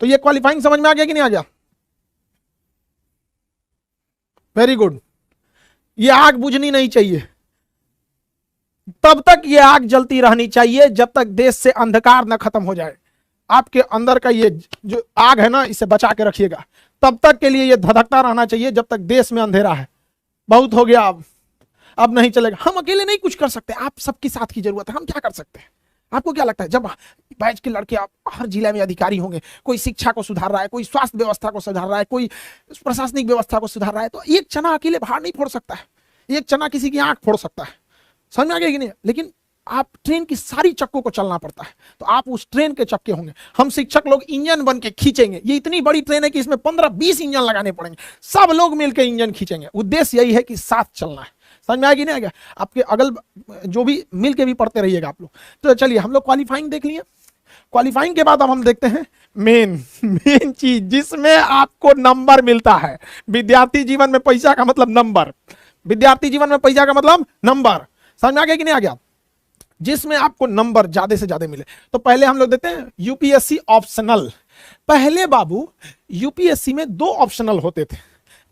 तो ये क्वालिफाइंग समझ में आ गया कि नहीं आ गया? Very good. ये आग बुझनी नहीं चाहिए, तब तक ये आग जलती रहनी चाहिए जब तक देश से अंधकार न खत्म हो जाए। आपके अंदर का ये जो आग है ना, इसे बचा के रखिएगा, तब तक के लिए ये धधकता रहना चाहिए जब तक देश में अंधेरा है। बहुत हो गया, अब नहीं चलेगा। हम अकेले नहीं कुछ कर सकते, आप सबकी साथ की जरूरत है। हम क्या कर सकते हैं? आपको क्या लगता है जब बैच के लड़के आप हर जिले में अधिकारी होंगे, कोई शिक्षा को सुधार रहा है, कोई स्वास्थ्य व्यवस्था को सुधार रहा है, कोई प्रशासनिक व्यवस्था को सुधार रहा है, तो एक चना अकेले बाहर नहीं फोड़ सकता है, एक चना किसी की आंख फोड़ सकता है। समझ में आ गया कि नहीं? लेकिन आप ट्रेन की सारी चक्कों को चलना पड़ता है, तो आप उस ट्रेन के चक्के होंगे। हम शिक्षक लोग इंजन बन के खींचेंगे। ये इतनी बड़ी ट्रेन है कि इसमें 15-20 इंजन लगाने पड़ेंगे, सब लोग मिलकर इंजन खींचेंगे। उद्देश्य यही है कि साथ चलना है। समझ में आएगी नहीं? आ गया? आपके अगल जो भी मिल के भी पढ़ते रहिएगा आप लोग। तो चलिए, हम लोग क्वालिफाइंग देख लिए। क्वालिफाइंग के बाद अब हम देखते हैं मेन चीज जिसमें आपको नंबर मिलता है। विद्यार्थी जीवन में पैसा का मतलब नंबर, विद्यार्थी जीवन में पैसा का मतलब नंबर। समझ में आ गया कि नहीं आ गया? जिसमें आपको नंबर ज्यादा से ज्यादा मिले। तो पहले हम लोग देखते हैं यूपीएससी ऑप्शनल। पहले बाबू यूपीएससी में 2 ऑप्शनल होते थे,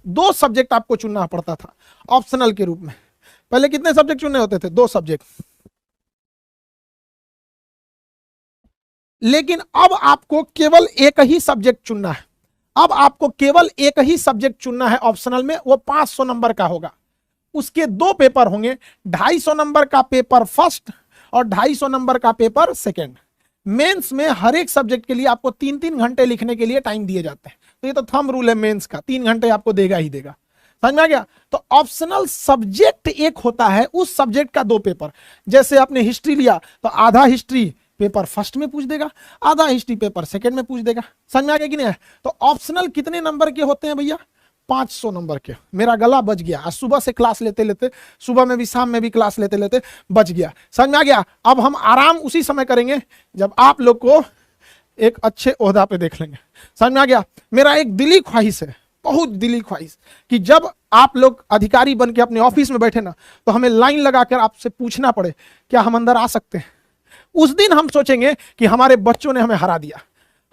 2 सब्जेक्ट आपको चुनना पड़ता था ऑप्शनल के रूप में। पहले कितने सब्जेक्ट चुनने होते थे? 2 सब्जेक्ट। लेकिन अब आपको केवल एक ही सब्जेक्ट चुनना है। अब आपको केवल एक ही सब्जेक्ट चुनना है ऑप्शनल में, वो 500 नंबर का होगा। उसके 2 पेपर होंगे, 250 नंबर का पेपर फर्स्ट और 250 नंबर का पेपर सेकंड। मेंस में हर एक सब्जेक्ट के लिए आपको 3-3 घंटे लिखने के लिए टाइम दिए जाते हैं। तो ये तो थंब रूल है मेंस का, 3 घंटे आपको देगा ही देगा। समझ में आ गया? तो ऑप्शनल सब्जेक्ट एक होता है, उस सब्जेक्ट का 2 पेपर। जैसे आपने हिस्ट्री लिया तो आधा हिस्ट्री पेपर फर्स्ट में पूछ देगा, आधा हिस्ट्री पेपर सेकंड में पूछ देगा। समझ में आ गया कि नहीं? तो ऑप्शनल कितने नंबर के होते हैं भैया? 500 नंबर के। मेरा गला बच गया, आज सुबह से क्लास लेते लेते, सुबह में भी शाम में भी क्लास लेते लेते बच गया। समझ में आ गया? अब हम आराम उसी समय करेंगे जब आप लोग को एक अच्छे ओहदा पे देख लेंगे। समझ में आ गया? मेरा एक दिली ख्वाहिश है, बहुत दिली ख्वाहिश, कि जब आप लोग अधिकारी बन के अपने ऑफिस में बैठे ना, तो हमें लाइन लगाकर आपसे पूछना पड़े क्या हम अंदर आ सकते हैं। उस दिन हम सोचेंगे कि हमारे बच्चों ने हमें हरा दिया।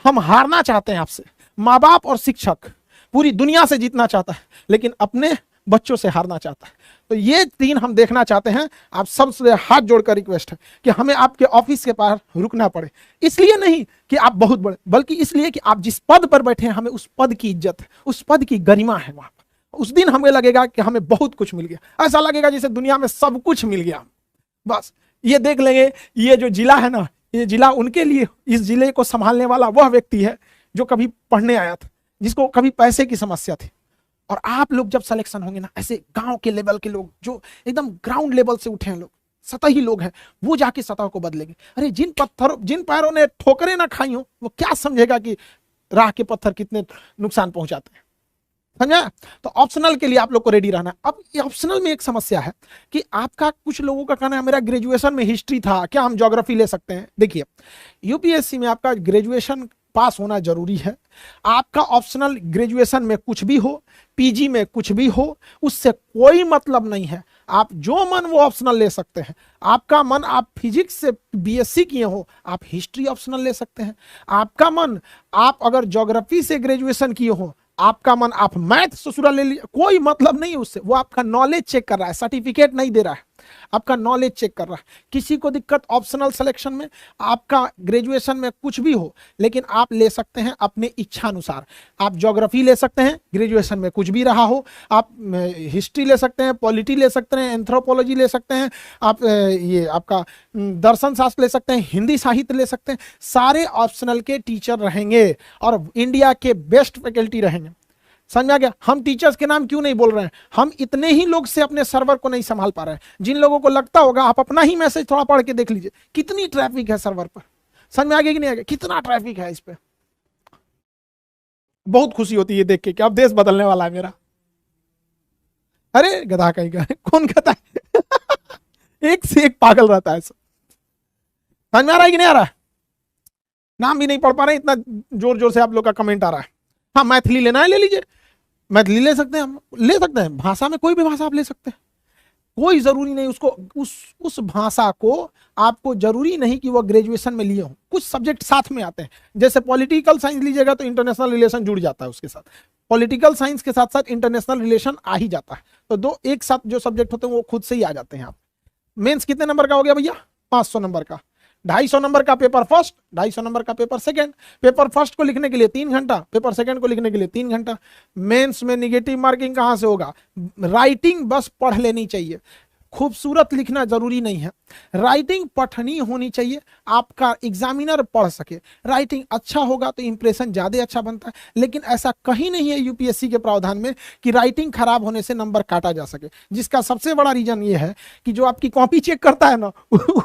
हम हारना चाहते हैं आपसे। माँ बाप और शिक्षक पूरी दुनिया से जीतना चाहता है, लेकिन अपने बच्चों से हारना चाहता है। तो ये 3 हम देखना चाहते हैं। आप सबसे हाथ जोड़कर रिक्वेस्ट है कि हमें आपके ऑफिस के पास रुकना पड़े। इसलिए नहीं कि आप बहुत बड़े, बल्कि इसलिए कि आप जिस पद पर बैठे हैं, हमें उस पद की इज्जत है, उस पद की गरिमा है वहां पर। उस दिन हमें लगेगा कि हमें बहुत कुछ मिल गया। ऐसा लगेगा जैसे दुनिया में सब कुछ मिल गया। बस ये देख लेंगे, ये जो जिला है ना, ये जिला उनके लिए, इस जिले को संभालने वाला वह व्यक्ति है जो कभी पढ़ने आया था, जिसको कभी पैसे की समस्या थी। और आप लोग जब सिलेक्शन होंगे ना, ऐसे गांव के लेवल के लोग जो एकदम ग्राउंड लेवल से उठे हैं, लोग सतही लोग हैं, वो जाके सतह को बदलेंगे। अरे जिन पैरों ने ठोकरें ना खाई हो, वो क्या समझेगा कि राह के पत्थर कितने नुकसान पहुंचाते हैं। समझा? तो ऑप्शनल के लिए आप लोग को रेडी रहना है। अब ऑप्शनल में एक समस्या है कि आपका, कुछ लोगों का कहना है मेरा ग्रेजुएशन में हिस्ट्री था, क्या हम ज्योग्राफी ले सकते हैं? देखिए, यूपीएससी में आपका ग्रेजुएशन पास होना जरूरी है। आपका ऑप्शनल ग्रेजुएशन में कुछ भी हो, पीजी में कुछ भी हो, उससे कोई मतलब नहीं है। आप जो मन वो ऑप्शनल ले सकते हैं। आपका मन आप फिजिक्स से बीएससी किए हो, आप हिस्ट्री ऑप्शनल ले सकते हैं। आपका मन आप अगर ज्योग्राफी से ग्रेजुएशन किए हो, आपका मन आप मैथ ससुरा ले लीजिए, कोई मतलब नहीं है उससे। वो आपका नॉलेज चेक कर रहा है, सर्टिफिकेट नहीं दे रहा है, आपका नॉलेज चेक कर रहा है। किसी को दिक्कत ऑप्शनल सिलेक्शन में, आपका ग्रेजुएशन में कुछ भी हो, लेकिन आप ले सकते हैं अपने इच्छा अनुसार। आप ज्योग्राफी ले सकते हैं, ग्रेजुएशन में कुछ भी रहा हो। आप हिस्ट्री ले सकते हैं, पॉलिटी ले सकते हैं, एंथ्रोपोलॉजी ले सकते हैं, आप ये आपका दर्शन शास्त्र ले सकते हैं, हिंदी साहित्य ले सकते हैं। सारे ऑप्शनल के टीचर रहेंगे और इंडिया के बेस्ट फैकल्टी रहेंगे। समझ आ गया? हम टीचर्स के नाम क्यों नहीं बोल रहे हैं? हम इतने ही लोग से अपने सर्वर को नहीं संभाल पा रहे हैं। जिन लोगों को लगता होगा, आप अपना ही मैसेज थोड़ा पढ़ के देख लीजिए, कितनी ट्रैफिक है सर्वर पर। समझ में आ गया कि नहीं आ गया? कितना ट्रैफिक है इस पे। बहुत खुशी होती है देख के कि अब देश बदलने वाला है मेरा। अरे गधा कहीं का कौन कहता है एक से एक पागल रहता है। समझ में आ रहा है कि नहीं आ रहा है? नाम भी नहीं पढ़ पा रहे, इतना जोर जोर से आप लोग का कमेंट आ रहा है। हाँ, मैथिली लेना है ले लीजिए, मैथिली ले सकते हैं, हम ले सकते हैं। भाषा में कोई भी भाषा आप ले सकते हैं, कोई जरूरी नहीं उसको, उस भाषा को आपको जरूरी नहीं कि वो ग्रेजुएशन में लिए हो। कुछ सब्जेक्ट साथ में आते हैं, जैसे पॉलिटिकल साइंस लीजिएगा तो इंटरनेशनल रिलेशन जुड़ जाता है उसके साथ, पॉलिटिकल साइंस के साथ साथ इंटरनेशनल रिलेशन आ ही जाता है। तो दो एक साथ जो सब्जेक्ट होते हैं वो खुद से ही आ जाते हैं। आप मेंस कितने नंबर का हो गया भैया? 500 नंबर का। 250 नंबर का पेपर फर्स्ट, 250 नंबर का पेपर सेकंड। पेपर फर्स्ट को लिखने के लिए 3 घंटा, पेपर सेकंड को लिखने के लिए 3 घंटा। मेंस में निगेटिव मार्किंग कहां से होगा? राइटिंग बस पढ़ लेनी चाहिए, खूबसूरत लिखना जरूरी नहीं है। राइटिंग पठनी होनी चाहिए, आपका एग्जामिनर पढ़ सके। राइटिंग अच्छा होगा तो इंप्रेशन ज्यादा अच्छा बनता है, लेकिन ऐसा कहीं नहीं है यूपीएससी के प्रावधान में कि राइटिंग खराब होने से नंबर काटा जा सके। जिसका सबसे बड़ा रीजन ये है कि जो आपकी कॉपी चेक करता है ना,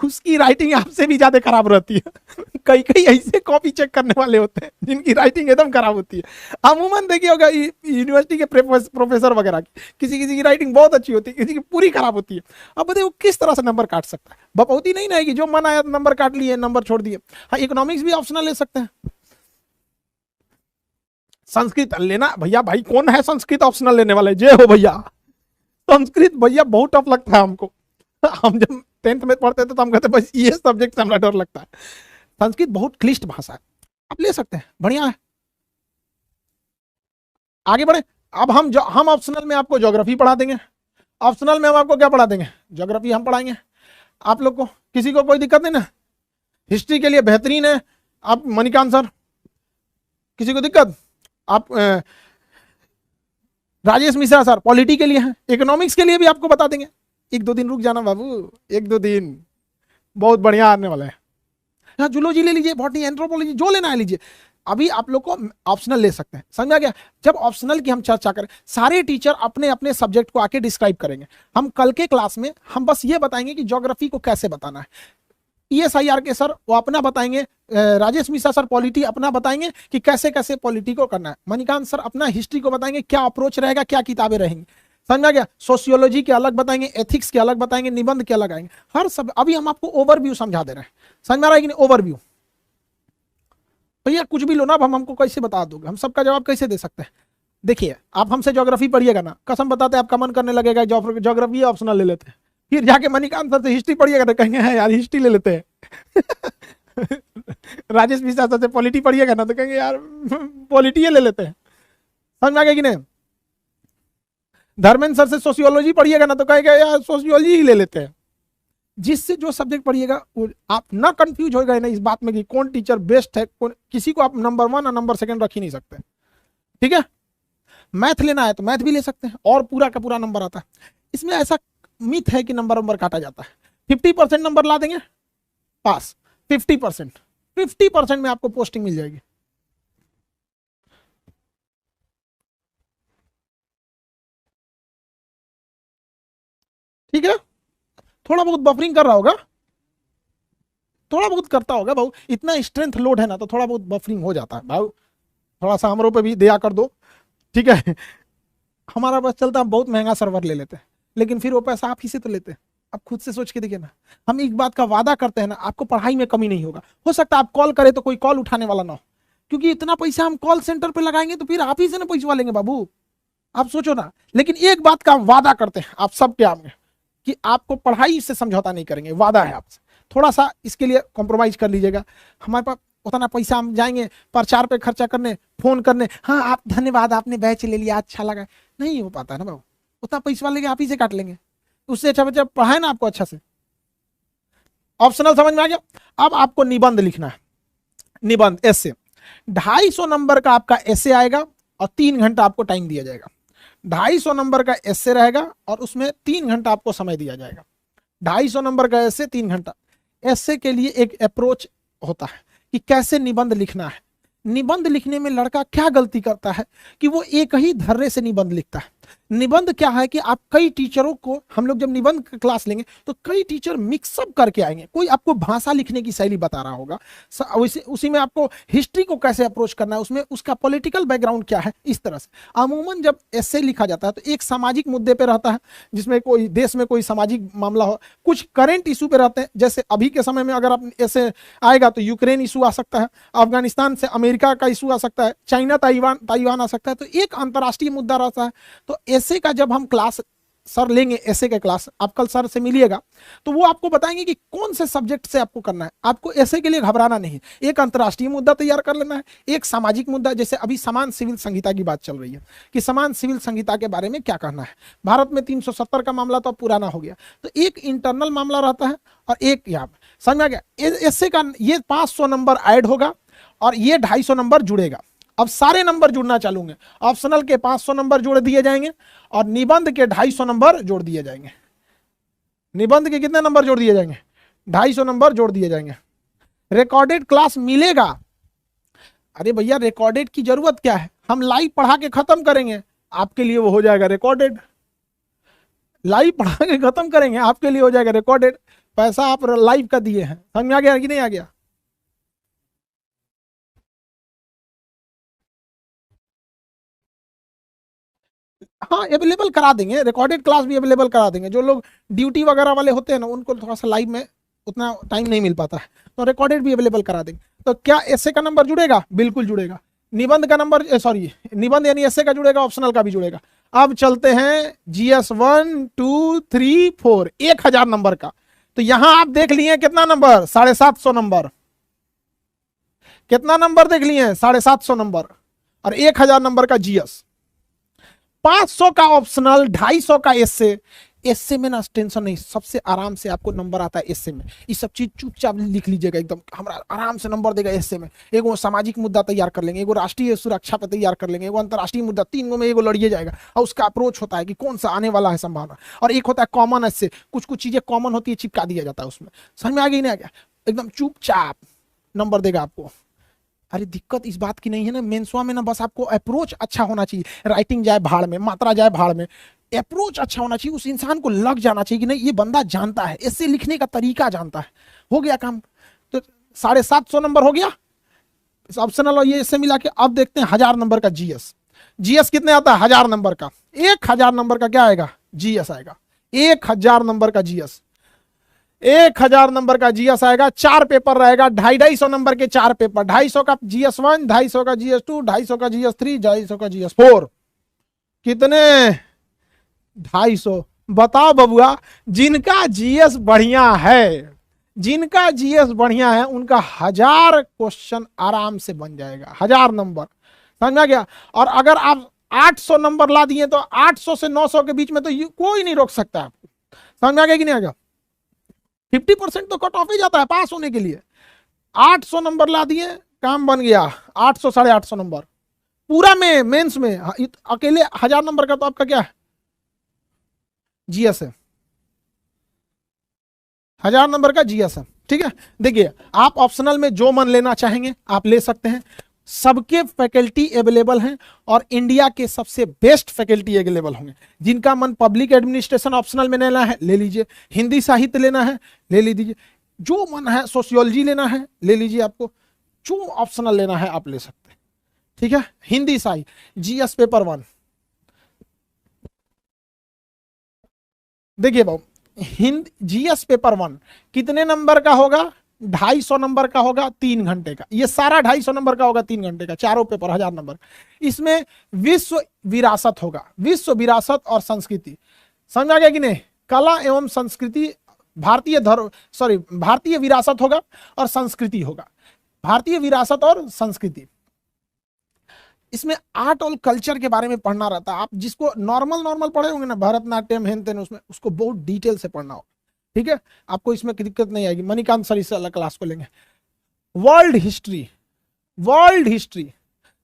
उसकी राइटिंग आपसे भी ज्यादा खराब रहती है। कई कई ऐसे कॉपी चेक करने वाले होते हैं जिनकी राइटिंग एकदम खराब होती है। अमूमन देखिए होगा यूनिवर्सिटी के प्रोफेसर वगैरह की, किसी किसी की राइटिंग बहुत अच्छी होती है, किसी की पूरी खराब होती है। अब बताइए वो किस तरह से नंबर काट सकता है? बपौती नहीं ना है कि जो मन आया नंबर काट लिए, नंबर छोड़ दिए। हाँ, इकोनॉमिक्स भी ऑप्शनल ले सकते हैं। संस्कृत लेना भैया, भाई कौन है संस्कृत ऑप्शनल लेने वाले? जय हो भैया। संस्कृत भैया बहुत टफ लगता है हमको। हम जब 10th में पढ़ते थे तो हम कहते बस ये सब्जेक्ट से हमारा डर लगता है। संस्कृत बहुत क्लिष्ट भाषा है, आप ले सकते हैं, बढ़िया है। आगे बढ़े। अब हम ऑप्शनल में आपको ज्योग्राफी पढ़ा देंगे। ऑप्शनल में हम आपको क्या पढ़ा देंगे? ज्योग्राफी हम पढ़ाएंगे आप लोग को, किसी को कोई दिक्कत नहीं ना? हिस्ट्री के लिए बेहतरीन है आप मणिकांत सर, किसी को दिक्कत? आप राजेश मिश्रा सर पॉलिटी के लिए हैं। इकोनॉमिक्स के लिए भी आपको बता देंगे। 1-2 दिन रुक जाना बाबू, 1-2 दिन बहुत बढ़िया आने वाला है। हाँ, जूलॉजी ले लीजिए, बॉटनी, एंथ्रोपोलॉजी, जो लेना है लीजिए। अभी आप लोग को ऑप्शनल ले सकते हैं, समझा गया? जब ऑप्शनल की हम चर्चा करें, सारे टीचर अपने अपने सब्जेक्ट को आके डिस्क्राइब करेंगे। हम कल के क्लास में हम बस ये बताएंगे कि ज्योग्राफी को कैसे बताना है। ESIR के सर वो अपना बताएंगे, राजेश मिश्रा सर पॉलिटी अपना बताएंगे कि कैसे कैसे पॉलिटी को करना है। मणिकांत सर अपना हिस्ट्री को बताएंगे, क्या अप्रोच रहेगा, क्या किताबें रहेंगी, समझा गया? सोशियोलॉजी के अलग बताएंगे, एथिक्स के अलग बताएंगे, निबंध के अलग आएंगे, हर सब। अभी हम आपको ओवरव्यू समझा दे रहे हैं, समझ में आ रहा है कि नहीं? ओवरव्यू। भैया कुछ भी लो ना, अब हम हमको कैसे बता दोगे? हम सबका जवाब कैसे दे सकते हैं? देखिए, आप हमसे ज्योग्राफी पढ़िएगा ना, कसम बताते हैं आपका मन करने लगेगा ज्योग्राफी ऑप्शनल ले लेते हैं। फिर जाके मणिकांत सर से हिस्ट्री पढ़िएगा तो कहेंगे है यार हिस्ट्री ले लेते हैं। राजेश मिश्रा सर से पॉलिटी पढ़िएगा ना तो कहेंगे यार पॉलिटी ले लेते हैं। समझ में आ गया कि नहीं? धर्मेंद्र सर से सोशियोलॉजी पढ़िएगा ना तो कहेगा यार सोशियोलॉजी ही ले लेते हैं। जिससे जो सब्जेक्ट पढ़िएगा आप ना कंफ्यूज हो गए ना इस बात में कि कौन टीचर बेस्ट है, कौन, किसी को आप नंबर 1 और नंबर 2 रख ही नहीं सकते, ठीक है? मैथ लेना है तो मैथ भी ले सकते हैं और पूरा का पूरा नंबर आता है। इसमें ऐसा मिथ है कि नंबर काटा जाता है। 50% नंबर ला देंगे पास, 50% में आपको पोस्टिंग मिल जाएगी। ठीक है? थोड़ा बहुत बफरिंग कर रहा होगा, थोड़ा बहुत करता होगा भाऊ, इतना स्ट्रेंथ लोड है ना तो थोड़ा बहुत बफरिंग हो जाता है भाऊ। थोड़ा सा हमरों पे भी दया कर दो, ठीक है? हमारा बस चलता है, बहुत महंगा सर्वर ले लेते हैं, लेकिन फिर वो पैसा आप ही से तो लेते हैं। आप खुद से सोच के देखिए ना, हम एक बात का वादा करते हैं ना, आपको पढ़ाई में कमी नहीं होगा। हो सकता है आप कॉल करें तो कोई कॉल उठाने वाला ना हो, क्योंकि इतना पैसा हम कॉल सेंटर पे लगाएंगे तो फिर आप ही से ना पैसा लेंगे बाबू, आप सोचो ना। लेकिन एक बात का हम वादा करते हैं आप सबके आगे कि आपको पढ़ाई से समझौता नहीं करेंगे, वादा है आपसे। थोड़ा सा इसके लिए कॉम्प्रोमाइज कर लीजिएगा। हमारे पास उतना पैसा हम जाएंगे प्रचार पे खर्चा करने, फोन करने, हाँ आप धन्यवाद आपने बैच ले लिया अच्छा लगा, नहीं हो पाता है ना बाबू। उतना पैसा लेके आप ही से काट लेंगे, उससे अच्छा बच्चा पढ़ाए ना आपको अच्छा से। ऑप्शनल समझ में आ गया। अब आपको निबंध लिखना है, निबंध ऐसे 250 नंबर का आपका ऐसे आएगा और 3 घंटा आपको टाइम दिया जाएगा। 250 नंबर का ऐसे रहेगा और उसमें 3 घंटा आपको समय दिया जाएगा। 250 नंबर का ऐसे 3 घंटा। ऐसे के लिए एक अप्रोच होता है कि कैसे निबंध लिखना है। निबंध लिखने में लड़का क्या गलती करता है कि वो एक ही धर्रे से निबंध लिखता है। निबंध क्या है कि आप कई टीचरों को, हम लोग जब निबंध क्लास लेंगे तो कई टीचर मिक्सअप करके आएंगे। कोई आपको भाषा लिखने की शैली बता रहा होगा, उसी में आपको हिस्ट्री को कैसे अप्रोच करना है, उसमें उसका पॉलिटिकल बैकग्राउंड क्या है, इस तरह से। अमूमन जब ऐसे लिखा जाता है तो एक सामाजिक मुद्दे पे रहता है, जिसमें कोई देश में कोई सामाजिक मामला हो, कुछ करेंट इशू पे रहते हैं। जैसे अभी के समय में अगर आप ऐसे आएगा तो यूक्रेन इशू आ सकता है, अफगानिस्तान से अमेरिका का इशू आ सकता है, चाइना ताइवान आ सकता है। तो एक अंतर्राष्ट्रीय मुद्दा रहता है। तो ऐसे का जब हम क्लास सर लेंगे, ऐसे का क्लास आप कल सर से मिलिएगा तो वो आपको बताएंगे कि कौन से सब्जेक्ट से आपको करना है। आपको ऐसे के लिए घबराना नहीं, एक अंतर्राष्ट्रीय मुद्दा तैयार कर लेना है, एक सामाजिक मुद्दा। जैसे अभी समान सिविल संहिता की बात चल रही है कि समान सिविल संहिता के बारे में क्या कहना है। भारत में 370 का मामला तो अब पुराना हो गया, तो एक इंटरनल मामला रहता है और एक यहाँ पे, समझ में आ गया। ऐसे का ये 500 नंबर ऐड होगा और ये 250 नंबर जुड़ेगा। अब सारे नंबर जुड़ना चालू होंगे। ऑप्शनल के 500 नंबर जोड़ दिए जाएंगे और निबंध के 250 नंबर जोड़ दिए जाएंगे। निबंध के कितने नंबर जोड़ दिए जाएंगे? 250 नंबर जोड़ दिए जाएंगे। रिकॉर्डेड क्लास मिलेगा। अरे भैया रिकॉर्डेड की जरूरत क्या है, हम लाइव पढ़ा के खत्म करेंगे, आपके लिए वो हो जाएगा रिकॉर्डेड। लाइव पढ़ा के खत्म करेंगे, आपके लिए हो जाएगा रिकॉर्डेड। पैसा आप लाइव का दिए हैं, समझ में आ गया कि नहीं आ गया? हाँ अवेलेबल करा देंगे, रिकॉर्डेड क्लास भी अवेलेबल करा देंगे। जो लोग ड्यूटी वगैरह वाले होते हैं ना, उनको थोड़ा सा लाइव में उतना टाइम नहीं मिल पाता है, तो रिकॉर्डेड भी अवेलेबल करा देंगे। तो क्या ऐसे का नंबर जुड़ेगा? बिल्कुल जुड़ेगा। निबंध का नंबर, सॉरी निबंध यानी ऐसे का जुड़ेगा, ऑप्शनल का भी जुड़ेगा। अब चलते हैं जीएस 1 2 3 4 1000 नंबर का। तो यहां आप देख लिए कितना नंबर? 750 नंबर। कितना नंबर देख लिए? 750 नंबर और 1000 नंबर का जीएस। 500 का ऑप्शनल, 250 का एसए। एसए में ना टेंशन नहीं, सबसे आराम से आपको नंबर आता है एसए में। ये सब चीज चुपचाप लिख लीजिएगा, एकदम हमारा आराम से नंबर देगा एसए में। एगो सामाजिक मुद्दा तैयार कर लेंगे, एगो राष्ट्रीय सुरक्षा पे तैयार कर लेंगे, एगो अंतर्राष्ट्रीय मुद्दा, 3 गो में एगो लड़िए जाएगा। और उसका अप्रोच होता है कि कौन सा आने वाला है संभावना। और एक होता है कॉमन एसए, कुछ कुछ चीजें कॉमन होती है, चिपका दिया जाता है उसमें। समझ में आ गई नहीं आ गया? एकदम चुपचाप नंबर देगा आपको। अरे दिक्कत इस बात की नहीं है ना, मेंसवा में ना बस आपको अप्रोच अच्छा होना चाहिए। राइटिंग जाए भाड़ में, मात्रा जाए भाड़ में, अप्रोच अच्छा होना चाहिए। उस इंसान को लग जाना चाहिए कि नहीं ये बंदा जानता है, इससे लिखने का तरीका जानता है। हो गया काम। तो 750 नंबर हो गया ऑप्शनल और ये इससे मिला के। अब देखते हैं 1000 नंबर का जीएस। जीएस कितने आता है? 1000 नंबर का। 1000 नंबर का क्या आएगा? जीएस आएगा। 1000 नंबर का जीएस, 1000 नंबर का जीएस आएगा। 4 पेपर रहेगा, 250 नंबर के 4 पेपर। 250 का जीएस 1, 250 का जीएस 2, 250 का जीएस 3, 250 का जीएस 4। कितने? 250। बताओ बबुआ, जिनका जीएस बढ़िया है, जिनका जीएस बढ़िया है उनका 1000 क्वेश्चन आराम से बन जाएगा। 1000 नंबर, समझ में गया? और अगर आप 800 नंबर ला दिए तो 800 से 900 के बीच में तो कोई नहीं रोक सकता आपको। समझ में आ गया कि नहीं आ गया? 50% तो कट ऑफ ही जाता है पास होने के लिए। 800 नंबर ला दिए, काम बन गया। 800 850 नंबर पूरा में मेंस में। अकेले 1000 नंबर का तो आपका क्या है? जीएस है। 1000 नंबर का जीएस है, ठीक है। देखिए आप ऑप्शनल में जो मन लेना चाहेंगे आप ले सकते हैं। सबके फैकल्टी अवेलेबल हैं और इंडिया के सबसे बेस्ट फैकल्टी अवेलेबल होंगे। जिनका मन पब्लिक एडमिनिस्ट्रेशन ऑप्शनल में लेना है ले लीजिए, हिंदी साहित्य लेना है ले लीजिए, जो मन है सोशियोलॉजी लेना है ले लीजिए, आपको जो ऑप्शनल लेना है आप ले सकते हैं, ठीक है। हिंदी साहित्य जीएस पेपर 1। देखिए बाबू, हिंदी जीएस पेपर 1 कितने नंबर का होगा? 250 नंबर का होगा 3 घंटे का, ये सारा 250 नंबर का होगा 3 घंटे का, चारों पेपर 1000 नंबर। इसमें विश्व विरासत होगा, विश्व विरासत और संस्कृति, समझ आ गया कि नहीं? कला एवं संस्कृति, भारतीय धर्म, सॉरी, भारतीय विरासत होगा और संस्कृति होगा, भारतीय विरासत और संस्कृति। इसमें आर्ट और कल्चर के बारे में पढ़ना रहता है। आप जिसको नॉर्मल नॉर्मल पढ़े होंगे ना, भरतनाट्यम हेन तेन, उसमें उसको बहुत डिटेल से पढ़ना होगा, ठीक है? आपको इसमें दिक्कत नहीं आएगी, मणिकांत सर इससे अलग क्लास को लेंगे। वर्ल्ड हिस्ट्री, वर्ल्ड हिस्ट्री,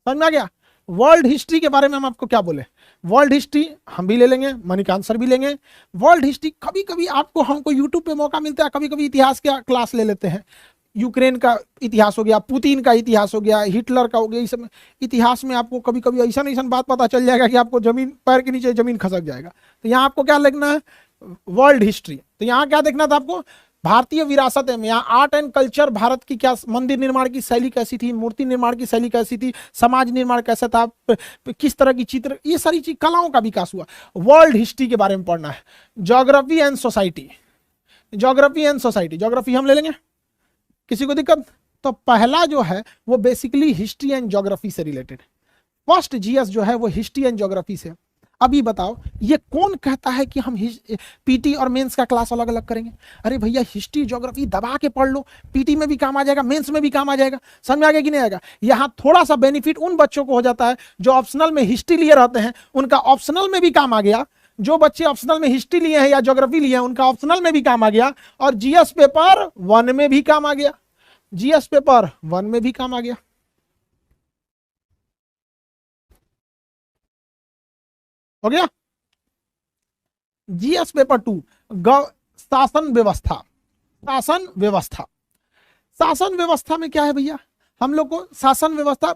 समझ में आ गया? वर्ल्ड हिस्ट्री के बारे में हम आपको क्या बोले, वर्ल्ड हिस्ट्री हम भी ले लेंगे, मणिकांत सर भी लेंगे। वर्ल्ड हिस्ट्री कभी कभी आपको, हमको यूट्यूब पे मौका मिलता है, कभी कभी इतिहास का क्लास ले लेते हैं। यूक्रेन का इतिहास हो गया, पुतिन का इतिहास हो गया, हिटलर का हो गया, इस सब इतिहास में आपको कभी कभी ऐसा ऐसा बात पता चल जाएगा कि आपको जमीन, पैर के नीचे जमीन खसक जाएगा। तो यहाँ आपको क्या लिखना है, वर्ल्ड हिस्ट्री। तो यहाँ क्या देखना था आपको, भारतीय विरासत है, यहाँ आर्ट एंड कल्चर, भारत की क्या, मंदिर निर्माण की शैली कैसी थी, मूर्ति निर्माण की शैली कैसी थी, समाज निर्माण कैसा था, किस तरह की चित्र, ये सारी चीज, कलाओं का विकास हुआ। वर्ल्ड हिस्ट्री के बारे में पढ़ना है। Geography and society, geography and society, geography हम ले लेंगे, किसी को दिक्कत? तो पहला जो है वो बेसिकली हिस्ट्री एंड ज्योग्राफी से रिलेटेड, फर्स्ट जीएस जो है वो हिस्ट्री एंड ज्योग्राफी से। अभी बताओ, ये कौन कहता है कि हम पीटी और मेंस का क्लास अलग अलग करेंगे? अरे भैया, हिस्ट्री ज्योग्राफी दबा के पढ़ लो, पीटी में भी काम आ जाएगा, मेंस में भी काम आ जाएगा। समझ में आ गया कि नहीं आएगा? यहाँ थोड़ा सा बेनिफिट उन बच्चों को हो जाता है जो ऑप्शनल में हिस्ट्री लिए रहते हैं, उनका ऑप्शनल में भी काम आ गया। जो बच्चे ऑप्शनल में हिस्ट्री लिए हैं या ज्योग्राफी लिए हैं, उनका ऑप्शनल में भी काम आ गया, और जीएस पेपर 1 में भी काम आ गया, जीएस पेपर 1 में भी काम आ गया। हो गया? जीएस पेपर 2, शासन व्यवस्था, शासन व्यवस्था। शासन व्यवस्था में क्या है भैया, हम लोग को शासन व्यवस्था,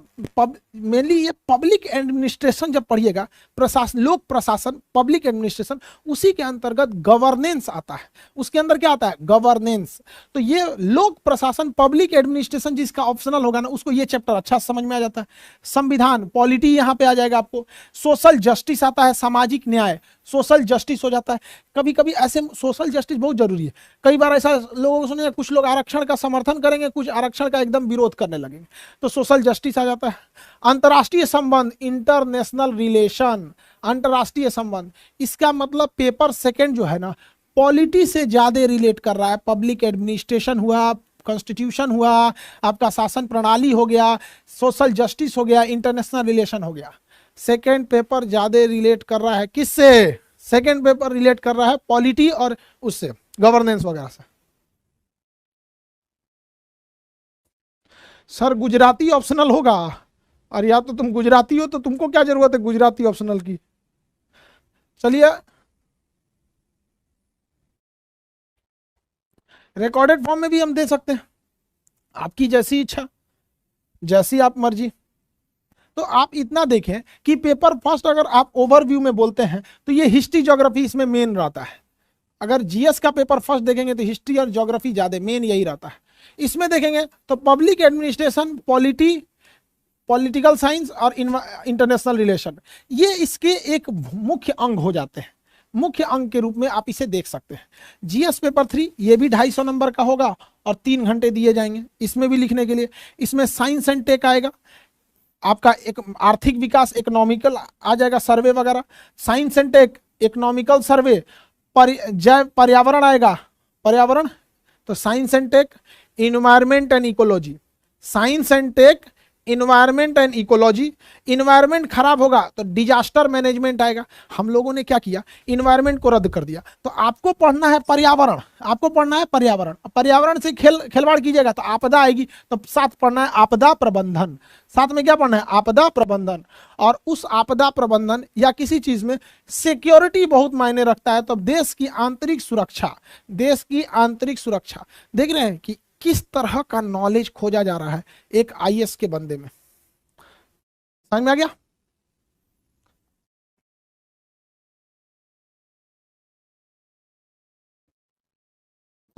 मेनली ये पब्लिक एडमिनिस्ट्रेशन जब पढ़िएगा, प्रशासन, लोक प्रशासन, पब्लिक एडमिनिस्ट्रेशन, उसी के अंतर्गत गवर्नेंस आता है। उसके अंदर क्या आता है, गवर्नेंस। तो ये लोक प्रशासन, पब्लिक एडमिनिस्ट्रेशन जिसका ऑप्शनल होगा ना, उसको ये चैप्टर अच्छा समझ में आ जाता है। संविधान, पॉलिटी यहाँ पे आ जाएगा आपको। सोशल जस्टिस आता है, सामाजिक न्याय, सोशल जस्टिस हो जाता है। कभी कभी ऐसे सोशल जस्टिस बहुत जरूरी है। कई बार ऐसा लोगों को सुनेगा, कुछ लोग आरक्षण का समर्थन करेंगे, कुछ आरक्षण का एकदम विरोध करने लगेंगे, तो सोशल जस्टिस आ जाता है। अंतर्राष्ट्रीय संबंध, इंटरनेशनल रिलेशन, अंतर्राष्ट्रीय संबंध, इसका मतलब पेपर सेकंड जो है ना, पॉलिटी से ज्यादा रिलेट कर रहा है। पब्लिक एडमिनिस्ट्रेशन हुआ, कॉन्स्टिट्यूशन हुआ, आपका शासन प्रणाली हो गया, सोशल जस्टिस हो गया, इंटरनेशनल रिलेशन हो गया। सेकेंड पेपर ज्यादा रिलेट कर रहा है किससे, सेकेंड पेपर रिलेट कर रहा है पॉलिटी और उससे, गवर्नेंस वगैरह से। सर गुजराती ऑप्शनल होगा, और या तो तुम गुजराती हो तो तुमको क्या जरूरत है गुजराती ऑप्शनल की। चलिए, रिकॉर्डेड फॉर्म में भी हम दे सकते हैं, आपकी जैसी इच्छा, जैसी आप मर्जी। तो आप इतना देखें कि पेपर फर्स्ट अगर आप ओवरव्यू में बोलते हैं तो ये हिस्ट्री ज्योग्राफी इसमें मेन रहता है। अगर जीएस का पेपर फर्स्ट देखेंगे तो हिस्ट्री और ज्योग्राफी ज्यादा मेन यही रहता है। इसमें देखेंगे तो public administration, polity, political science और इंटरनेशनल रिलेशन, ये इसके एक मुख्य अंग हो जाते हैं। मुख्य अंग के रूप में आप इसे देख सकते हैं। जीएस पेपर 3 ये भी 250 नंबर का होगा और 3 घंटे दिए जाएंगे इसमें भी लिखने के लिए। इसमें साइंस एंड टेक आएगा, आपका एक आर्थिक विकास, इकोनॉमिकल आ जाएगा, सर्वे वगैरह, science and tech, economical survey, जैव पर्यावरण आएगा, पर्यावरण, तो science and tech, environment and ecology, science and tech, environment and ecology. Environment खराब होगा तो डिजास्टर मैनेजमेंट आएगा। हम लोगों ने क्या किया, इन्वायरमेंट को रद्द कर दिया। तो आपको पढ़ना है पर्यावरण, आपको पढ़ना है पर्यावरण, पर्यावरण से खिलवाड़ कीजिएगा तो आपदा आएगी। तो साथ पढ़ना है आपदा प्रबंधन, साथ में क्या पढ़ना है, आपदा प्रबंधन। और उस आपदा प्रबंधन या किसी चीज में सिक्योरिटी बहुत मायने रखता है। तो देश की आंतरिक सुरक्षा, देश की आंतरिक सुरक्षा, देख रहे हैं कि किस तरह का नॉलेज खोजा जा रहा है एक आईएएस के बंदे में। समझ में आ गया?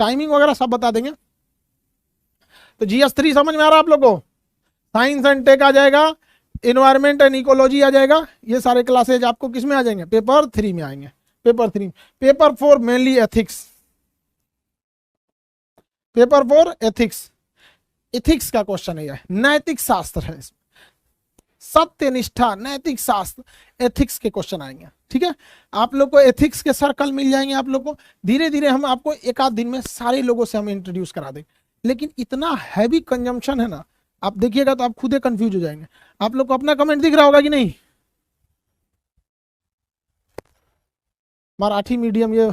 टाइमिंग वगैरह सब बता देंगे। तो जीएस 3 समझ में आ रहा है आप लोगों को? साइंस एंड टेक आ जाएगा, इन्वायरमेंट एंड इकोलॉजी आ जाएगा। ये सारे क्लासेज आपको किस में आ जाएंगे, पेपर 3 में आएंगे, paper 3। Paper 4 mainly ethics. Paper 4 ethics, ethics का क्वेश्चन है यह, नैतिक शास्त्र है इसमें, सत्य निष्ठा नैतिक शास्त्र एथिक्स के क्वेश्चन आएंगे। ठीक है, आप लोग को एथिक्स के सर्कल मिल जाएंगे। आप लोग को धीरे धीरे हम आपको एक आध दिन में सारे लोगों से हम इंट्रोड्यूस करा देंगे, लेकिन इतना हैवी कंजम्पशन है ना, आप देखिएगा तो आप खुद ही कंफ्यूज हो जाएंगे। आप लोग को अपना कमेंट दिख रहा होगा कि नहीं? मराठी मीडियम, ये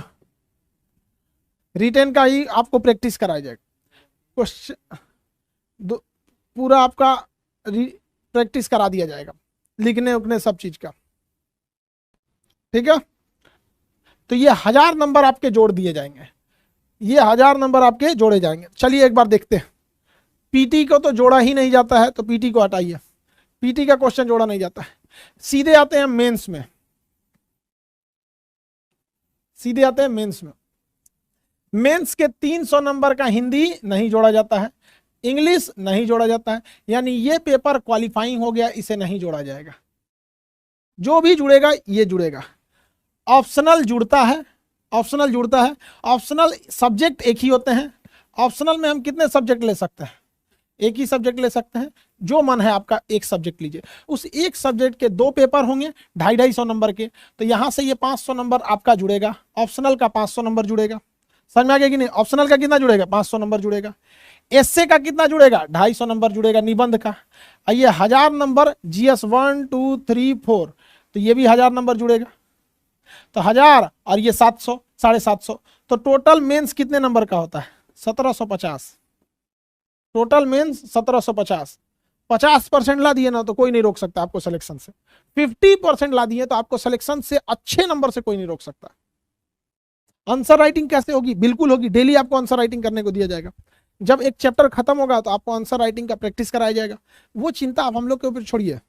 रिटेन का ही आपको प्रैक्टिस कराया जाएगा, क्वेश्चन पूरा आपका प्रैक्टिस करा दिया जाएगा, लिखने उखने सब चीज का। ठीक है, तो ये 1000 नंबर आपके जोड़ दिए जाएंगे, ये 1000 नंबर आपके जोड़े जाएंगे। चलिए एक बार देखते हैं। पीटी को तो जोड़ा ही नहीं जाता है, तो पीटी को हटाइए, पीटी का क्वेश्चन जोड़ा नहीं जाता है। सीधे आते हैं मेंस में, सीधे आते हैं मेंस में। मेंस के 300 नंबर का हिंदी नहीं जोड़ा जाता है, इंग्लिश नहीं जोड़ा जाता है, यानी ये पेपर क्वालिफाइंग हो गया, इसे नहीं जोड़ा जाएगा। जो भी जुड़ेगा ये जुड़ेगा। ऑप्शनल जुड़ता है, ऑप्शनल जुड़ता है। ऑप्शनल सब्जेक्ट एक ही होते हैं। ऑप्शनल में हम कितने सब्जेक्ट ले सकते हैं? एक ही सब्जेक्ट ले सकते हैं, जो मन है आपका एक सब्जेक्ट लीजिए। उस एक सब्जेक्ट के 2 पेपर होंगे 250-250 नंबर के, तो यहां से ये 500 नंबर आपका जुड़ेगा, ऑप्शनल का 500 नंबर जुड़ेगा। समझ में आ गया कि नहीं? ऑप्शनल का कितना जुड़ेगा? 500 नंबर जुड़ेगा। एसए का कितना जुड़ेगा? 250 नंबर जुड़ेगा निबंध का। ये 1000 नंबर जीएस 1 2 3 4, तो ये भी 1000 नंबर जुड़ेगा। तो 1000 और ये 700, 750, तो टोटल मेंस कितने नंबर का होता है? 1750। Total mains 1750। 50% ला दिए ना तो कोई नहीं रोक सकता आपको सिलेक्शन से। 50% ला दिए तो आपको सिलेक्शन से अच्छे नंबर से कोई नहीं रोक सकता। आंसर राइटिंग कैसे होगी? बिल्कुल होगी, डेली आपको आंसर राइटिंग करने को दिया जाएगा। जब एक चैप्टर खत्म होगा तो आपको आंसर राइटिंग का प्रैक्टिस कराया जाएगा। वो चिंता आप हम लोग के ऊपर छोड़िए।